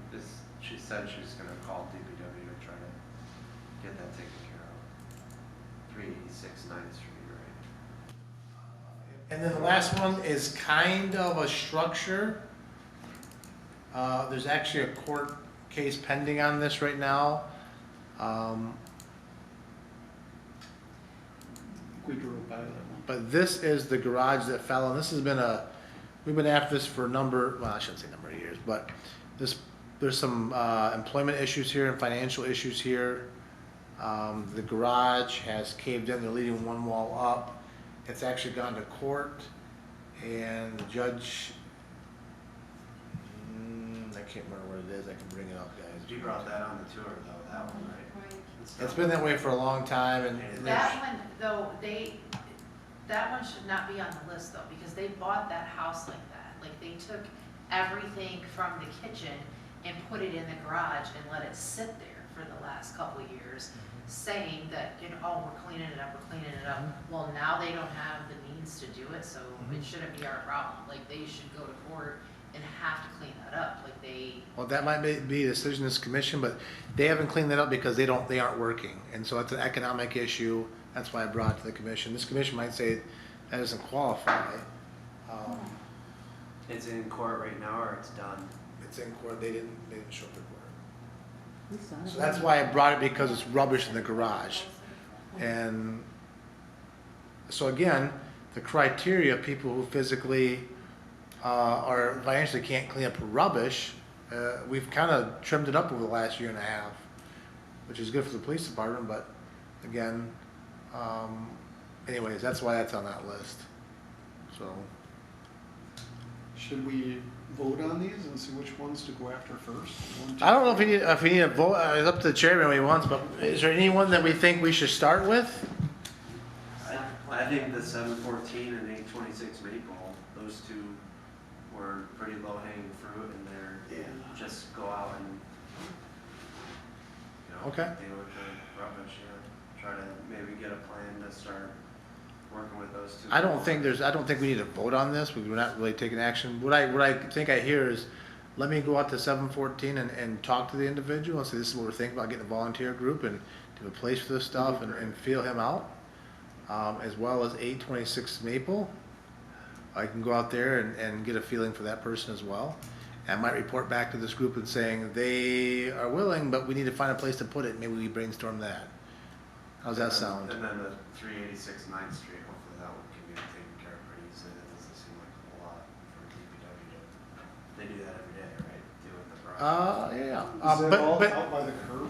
she said she's gonna call DPW to try to get that taken care of. 386 9th Street, right? And then the last one is kind of a structure. There's actually a court case pending on this right now. We drove by that one. But this is the garage that fell, and this has been we've been after this for I shouldn't say number of years, but there's some employment issues here and financial issues here. The garage has caved in, they're leaving one wall up. It's actually gone to court, and the judge, I can't remember what it is, I can bring it up, guys. You brought that on the tour though, that one, right? It's been that way for a long time, and That one, though, that one should not be on the list though, because they bought that house like that. Like, they took everything from the kitchen and put it in the garage and let it sit there for the last couple of years, saying that, oh, we're cleaning it up, we're cleaning it up. Well, now they don't have the means to do it, so it shouldn't be our problem. Like, they should go to court and have to clean that up, like well, that might be a decision of this commission, but they haven't cleaned that up because they aren't working, and so it's an economic issue. That's why I brought it to the commission. This commission might say that doesn't qualify. It's in court right now or it's done? It's in court. They didn't show up for court. So that's why I brought it, because it's rubbish in the garage. And so again, the criteria, people who physically or financially can't clean up rubbish, we've kind of trimmed it up over the last year and a half, which is good for the police department, but again, anyways, that's why that's on that list. So, Should we vote on these and see which ones to go after first? I don't know if we need a vote, it's up to the chairman what he wants, but is there anyone that we think we should start with? I think the 714 and 826 Maple, those two were pretty low hanging fruit and they're, just go out and, Okay. deal with the rubbish, try to maybe get a plan to start working with those two. I don't think we need to vote on this, we're not really taking action. What I think I hear is, let me go out to 714 and talk to the individual and say, this is what we're thinking about, getting a volunteer group and do a place for this stuff and feel him out. As well as 826 Maple. I can go out there and get a feeling for that person as well. And I might report back to this group and saying, they are willing, but we need to find a place to put it, maybe we brainstorm that. How's that sound? And then the 386 9th Street, hopefully that one can be taken care of pretty easily. That doesn't seem like a whole lot for DPW to, they do that every day, right? Deal with the problem. Yeah. Is that all out by the curb?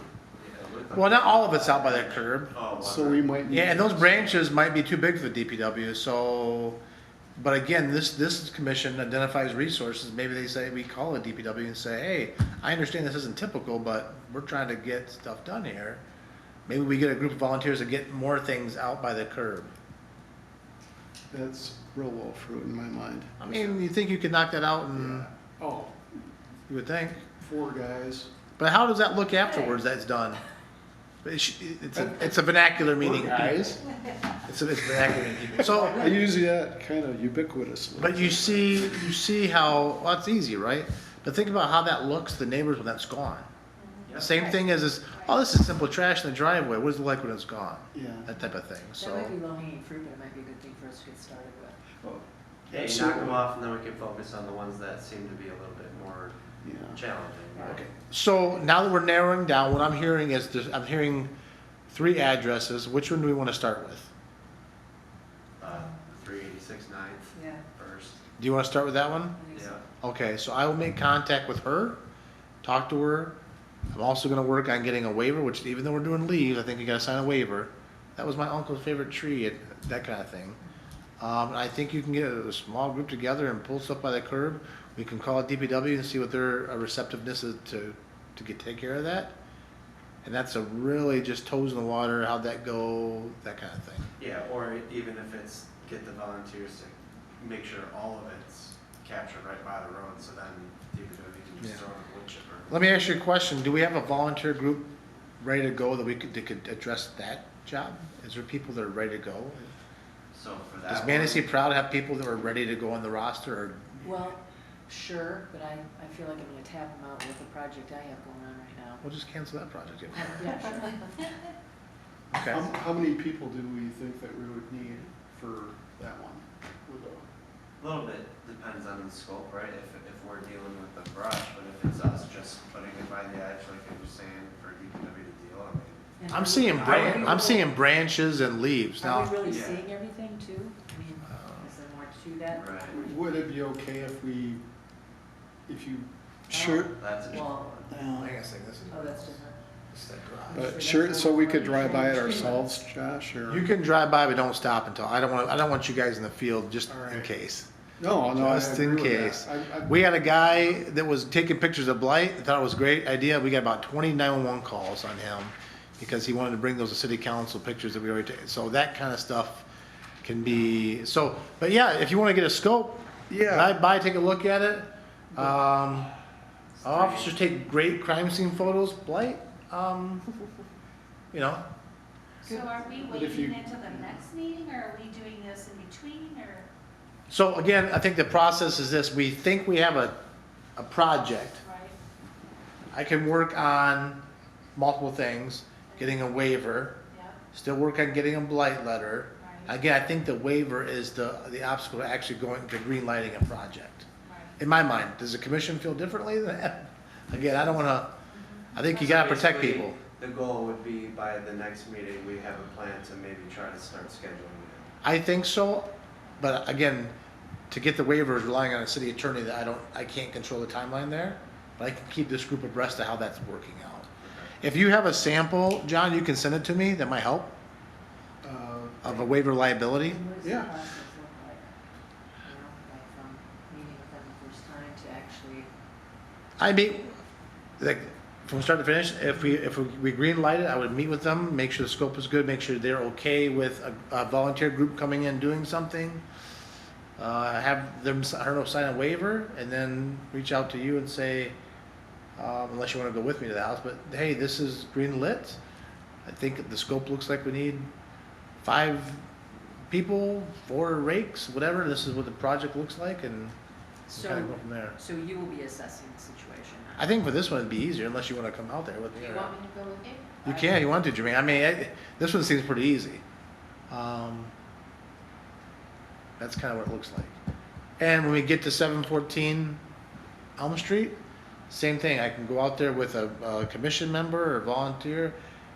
Well, not all of it's out by that curb. Oh, So we might need. Yeah, and those branches might be too big for the DPW, so, but again, this commission identifies resources, maybe they say, we call it DPW and say, hey, I understand this isn't typical, but we're trying to get stuff done here. Maybe we get a group of volunteers to get more things out by the curb. That's real low fruit in my mind. I mean, you think you could knock that out in, Oh, you would think, 4 guys. but how does that look afterwards that it's done? It's a vernacular meaning. Guys. It's vernacular meaning. So, I use that kind of ubiquitously. but you see how, well, it's easy, right? But think about how that looks to the neighbors when that's gone. Yep. Same thing as this, oh, this is simple trash in the driveway, what does it look like when it's gone? Yeah. That type of thing, That so. might be low hanging fruit, but it might be a good thing for us to get started with. Oh, Yeah, you knock them off and then we can focus on the ones that seem to be a little bit more yeah. challenging. right? Okay. So now that we're narrowing down, what I'm hearing is, I'm hearing 3 addresses, which one do we wanna start with? 386 9th Yeah. first. Do you wanna start with that one? I think Yeah. so. Okay, so I will make contact with her, talk to her, I'm also gonna work on getting a waiver, which even though we're doing leaves, I think you gotta sign a waiver. That was my uncle's favorite tree, and that kind of thing. And I think you can get a small group together and pull stuff by the curb. We can call it DPW and see what their receptiveness is to take care of that. And that's a really just toes in the water, how'd that go, that kind of thing. Yeah, or even if it's get the volunteers to make sure all of it's captured right by the road, so then DPW can just Yeah. throw in a wood chipper. Let me ask you a question. Do we have a volunteer group ready to go that could address that job? Is there people that are ready to go? So for that Does one- Manistee Proud have people that are ready to go on the roster, or? Well, sure, but I feel like I'm gonna tap them out with the project I have going on right now. We'll just cancel that project. Yeah, sure. Okay. How many people do we think that we would need for that one? With A little bit depends on the scope, right? If we're dealing with the brush, but if it's us just putting it by the edge, like you were saying, for DPW to deal, I mean, And I'm are seeing we- I'm seeing branches and leaves Are now. we really Yeah. seeing everything too? I mean, is there more to that? Right. Would it be okay if you, sure, that's a Well, I guess this is. oh, that's different. It's that garage. but sure, so we could drive by it ourselves, Josh, or? You can drive by, but don't stop until, I don't want you guys in the field just All in right. case. No, I Just in agree with case. that. We had a guy that was taking pictures of Blight, thought it was a great idea. We got about 20 911 calls on him because he wanted to bring those to city council pictures that we already took. So that kind of stuff can be, so, but yeah, if you want to get a scope, Yeah. drive by, take a look at it. Officers take great crime scene photos, Blight, you know, So are we But if waiting you- until the next meeting, or are we doing this in between, or? so again, I think the process is this, we think we have a project. Right. I can work on multiple things, getting a waiver, Yeah, still work on getting a blight letter. right, Again, I think the waiver is the obstacle to actually going to green lighting a project. right. In my mind, does the commission feel differently than that? Again, I don't wanna, I think you gotta protect Basically, people. The goal would be by the next meeting, we have a plan to maybe try to start scheduling it. I think so, but again, to get the waivers, relying on a city attorney that I can't control the timeline there, but I can keep this group abreast of how that's working out. If you have a sample, John, you can send it to me, that might help, of a waiver liability. And what does the Yeah. process look like? You know, like from meeting with them the first time to actually, I mean, like, from start to finish, if we green light it, I would meet with them, make sure the scope is good, make sure they're okay with a volunteer group coming in doing something. Have them, I don't know, sign a waiver, and then reach out to you and say, unless you wanna go with me to the house, but hey, this is green lit. I think the scope looks like we need 5 people, 4 rakes, whatever, this is what the project looks like, and we'll kinda so, go from there. so you will be assessing the situation. I think for this one it'd be easier unless you wanna come out there with me. Do you or- want me to go with you? You can, if you want to, Jermaine. I mean, this one seems pretty easy. That's kind of what it looks like. And when we get to 714 Elm Street, same thing. I can go out there with a commission member or volunteer,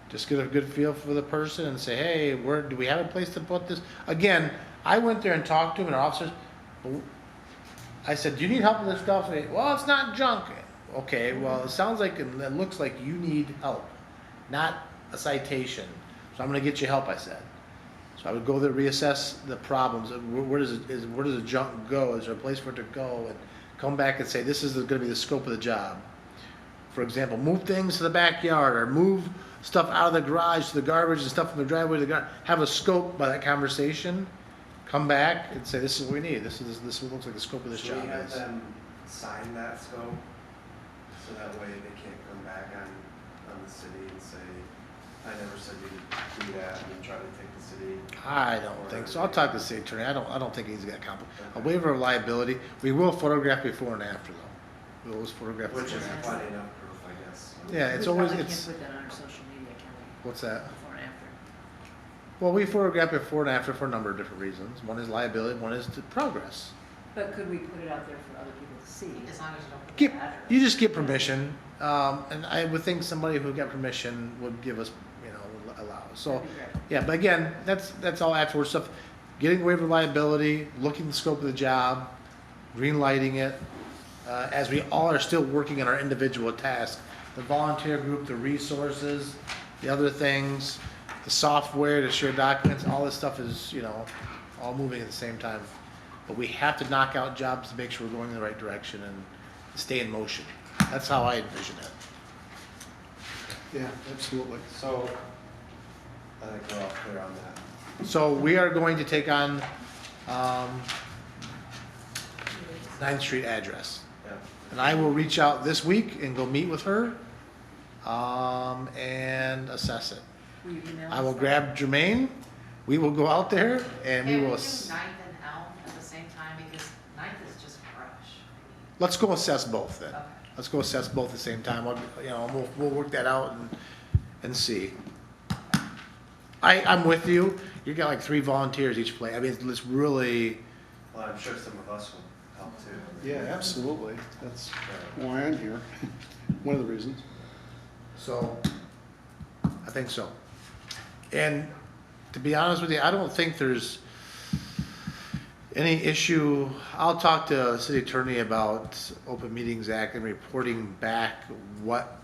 just get a good feel for the person and say, hey, where do we have a place to put this? Again, I went there and talked to him and our officers. I said, do you need help with this stuff? And they, well, it's not junk. Okay, well, it sounds like, and it looks like you need help, not a citation. So I'm gonna get you help, I said. So I would go there, reassess the problems. Where does the junk go? Is there a place for it to go? And come back and say, this is gonna be the scope of the job. For example, move things to the backyard or move stuff out of the garage to the garbage and stuff from the driveway to the garage. Have a scope by that conversation. Come back and say, this is what we need. This is what looks like the scope of this Should job we have is. them sign that scope? So that way they can't come back on the city and say, I never said you could do that, and try to take the city. I don't think so. I'll talk to the city attorney. I don't think he's got a waiver of liability. We will photograph before and after though. We'll always photograph Which before is and after. plenty enough proof, I guess. Yeah, it's We always, probably it's, can't put that on our social media, can we, what's that? before and after? Well, we photograph before and after for a number of different reasons. One is liability, one is to progress. But could we put it out there for other people to see? As long as you don't put Get, the address. you just get permission, and I would think somebody who got permission would give us, would allow us. So, That'd be great. yeah, but again, that's all afterwards stuff. Getting waiver of liability, looking at the scope of the job, green lighting it, as we all are still working on our individual tasks. the volunteer group, the resources, the other things, the software to share documents, all this stuff is, all moving at the same time. But we have to knock out jobs to make sure we're going in the right direction and stay in motion. That's how I envision it. Yeah, absolutely. So, I think we're all clear on that. So we are going to take on 9th Street address. Yeah. And I will reach out this week and go meet with her and assess it. Will you email I will us that? grab Jermaine, we will go out there and we Can we will, do Ninth and Elm at the same time, because Ninth is just rush. let's go assess both then. Okay. Let's go assess both at the same time. We'll work that out and see. I'm with you. You got like 3 volunteers each place. I mean, it's really, Well, I'm sure some of us will help too. Yeah, absolutely. That's why I'm here. One of the reasons. so, I think so. And to be honest with you, I don't think there's any issue. I'll talk to the city attorney about Open Meetings Act and reporting back what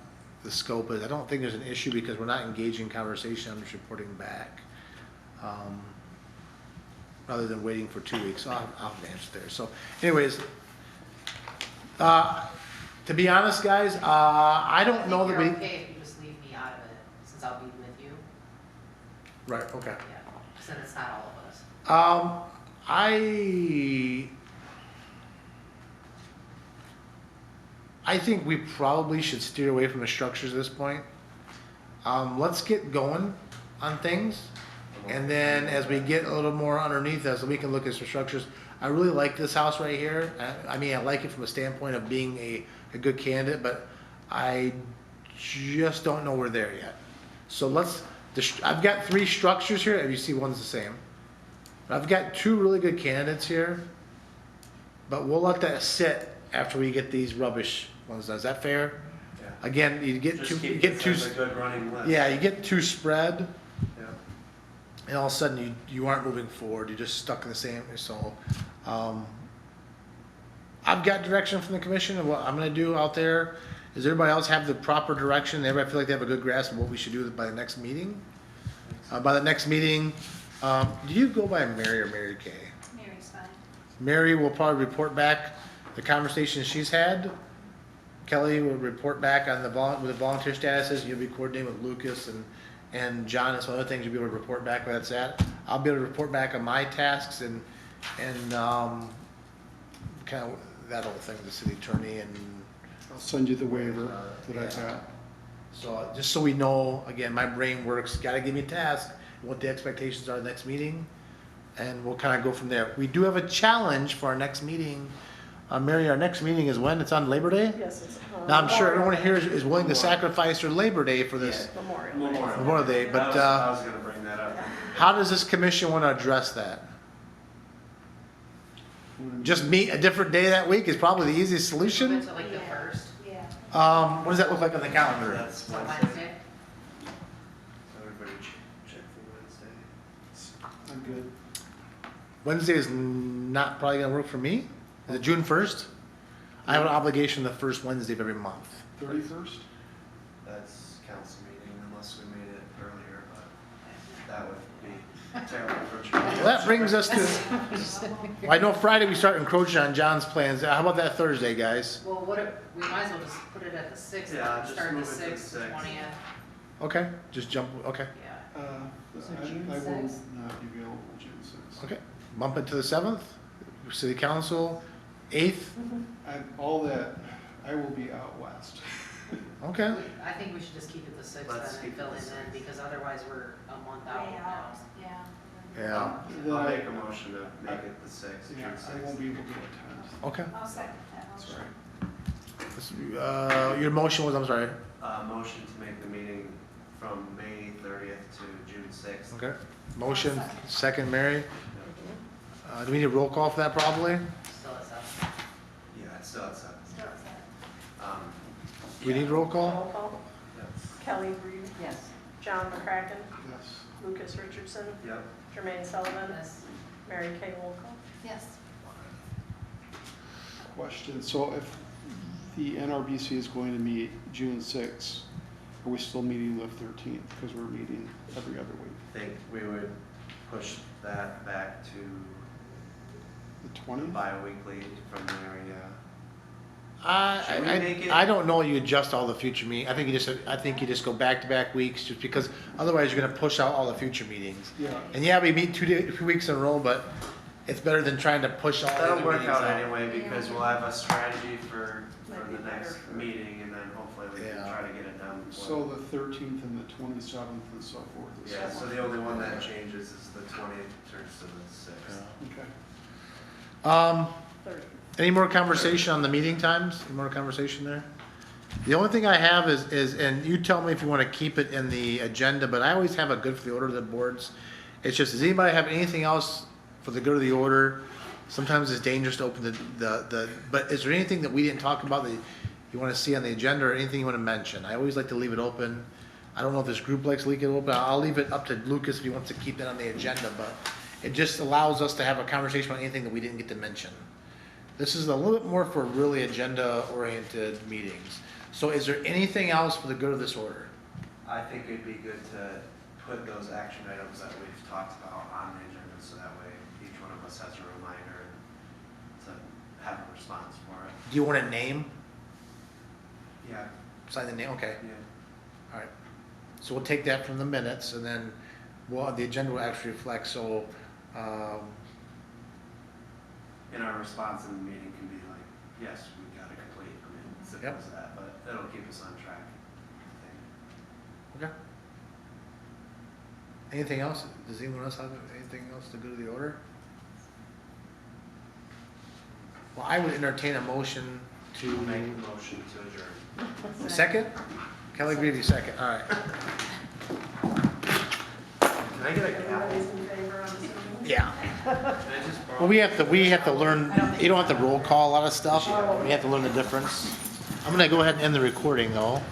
the scope is. I don't think there's an issue because we're not engaging in conversation, I'm just reporting back. Rather than waiting for 2 weeks, so I'll answer there. So anyways, to be honest, guys, I don't know that I we. think you're okay if you just leave me out of it, since I'll be with you. Right, okay. Yeah, since it's not all of us. I think we probably should steer away from the structures at this point. Let's get going on things, and then as we get a little more underneath us, we can look at some structures. I really like this house right here. I mean, I like it from a standpoint of being a good candidate, but I just don't know we're there yet. So I've got 3 structures here, and you see one's the same. I've got 2 really good candidates here, but we'll let that sit after we get these rubbish ones done. Is that fair? Yeah. Again, you get Just too, keep you get this too, as a good running list. yeah, you get too spread, Yeah. and all of a sudden you aren't moving forward. You're just stuck in the same. So, I've got direction from the commission of what I'm going to do out there. Does everybody else have the proper direction? Everybody feel like they have a good grasp of what we should do by the next meeting? By the next meeting, do you go by Mary or Mary Kay? Mary's fine. Mary will probably report back the conversations she's had. Kelly will report back on what the volunteer status is. You'll be coordinating with Lucas and John and some other things. You'll be able to report back where that's at. I'll be able to report back on my tasks and kind of that whole thing with the city attorney and I'll send you the waiver that I got. so just so we know, again, my brain works, gotta give me a task, what the expectations are next meeting, and we'll kind of go from there. We do have a challenge for our next meeting. Mary, our next meeting is when? It's on Labor Day? Yes, it's. Now, I'm sure everyone here is willing to sacrifice their Labor Day for this Memorial. Memorial Day, but I was gonna bring that up. how does this commission want to address that? Just meet a different day that week is probably the easiest Move solution. it to like the first, Yeah. What does that look like on the calendar? That's so Wednesday. Wednesday. Everybody check for Wednesday. I'm good. Wednesday is not probably gonna work for me. Is it June 1st? I have an obligation the first Wednesday of every month. 31st? That's council meeting unless we made it earlier, but that would be terrible for Well, June. that brings us to, well, I know Friday we start encroaching on John's plans. How about that Thursday, guys? Well, we might as well just put it at the 6th, Yeah, just start the move it to the 6th, the 6th. 20th, Okay, just jump, okay, yeah. June I will 6th? not be available June 6th. okay. Bump it to the 7th, city council, 8th, I will be out west. okay. I think we should just keep it the 6th Let's and keep it fill the in 6th. then, because otherwise we're a month out Way now. out, yeah. Yeah, I'll make a motion to make it the 6th, June Yeah, I won't 6th. be able to attend. okay. I'll second that motion. Sorry. Your motion was, I'm sorry, Motion to make the meeting from May 30th to June 6th. okay. Motion, second, Mary. Do we need a roll call for that probably? Still at 7. Yeah, it's still at 7. Still set. We need roll call? Roll call. Yes. Kelly Reed, Yes. John McCracken, Yes. Lucas Richardson, Yep. Jermaine Sullivan, Yes. Mary Kay Wolcott. Yes. Question, so if The NRBC is going to meet June 6th. Are we still meeting the 13th? Because we're meeting every other week. I think we would push that back to The 20th? bi-weekly from there, yeah. Should we make it- I don't know you adjust all the future I think you just go back-to-back weeks, just because otherwise you're gonna push out all the future meetings. Yeah. And yeah, we meet 2 weeks in a row, but it's better than trying to push all the That'll other work meetings out out. anyway, because we'll have a strategy for Might the be better next for- meeting, and then hopefully we can Yeah. try to get it done. before- So the 13th and the 27th and so forth. is- Yeah, so the only one that changes is the 20th turns to the 6th. Okay. 30. Any more conversation on the meeting times? Any more conversation there? The only thing I have is, and you tell me if you wanna keep it in the agenda, but I always have a good for the order of the boards. It's just, does anybody have anything else for the good of the order? Sometimes it's dangerous to open but is there anything that we didn't talk about that you wanna see on the agenda, or anything you wanna mention? I always like to leave it open. I don't know if this group likes to leave it open. I'll leave it up to Lucas if he wants to keep that on the agenda, but it just allows us to have a conversation about anything that we didn't get to mention. This is a little bit more for really agenda-oriented meetings. So is there anything else for the good of this order? I think it'd be good to put those action items that we've talked about on the agenda, so that way each one of us has a reminder to have a response for it. Do you want a name? Yeah, Sign the name, okay, yeah. all right. So we'll take that from the minutes, and then, well, the agenda will actually reflect, so, And our response in the meeting can be like, yes, we got it complete. I mean, simple Yep. as that, but it'll keep us on track, I think. okay. Anything else? Does anyone else have anything else to go to the order? Well, I would entertain a motion to. Make the motion to adjourn. A second? Kelly Greavy, second, all right. Can I get a gavel? Everybody's in favor, I'm assuming? Yeah. Can I just borrow? Well, we have to learn, you don't have to roll call a lot of stuff. We have to learn the difference. I'm gonna go ahead and end the recording though.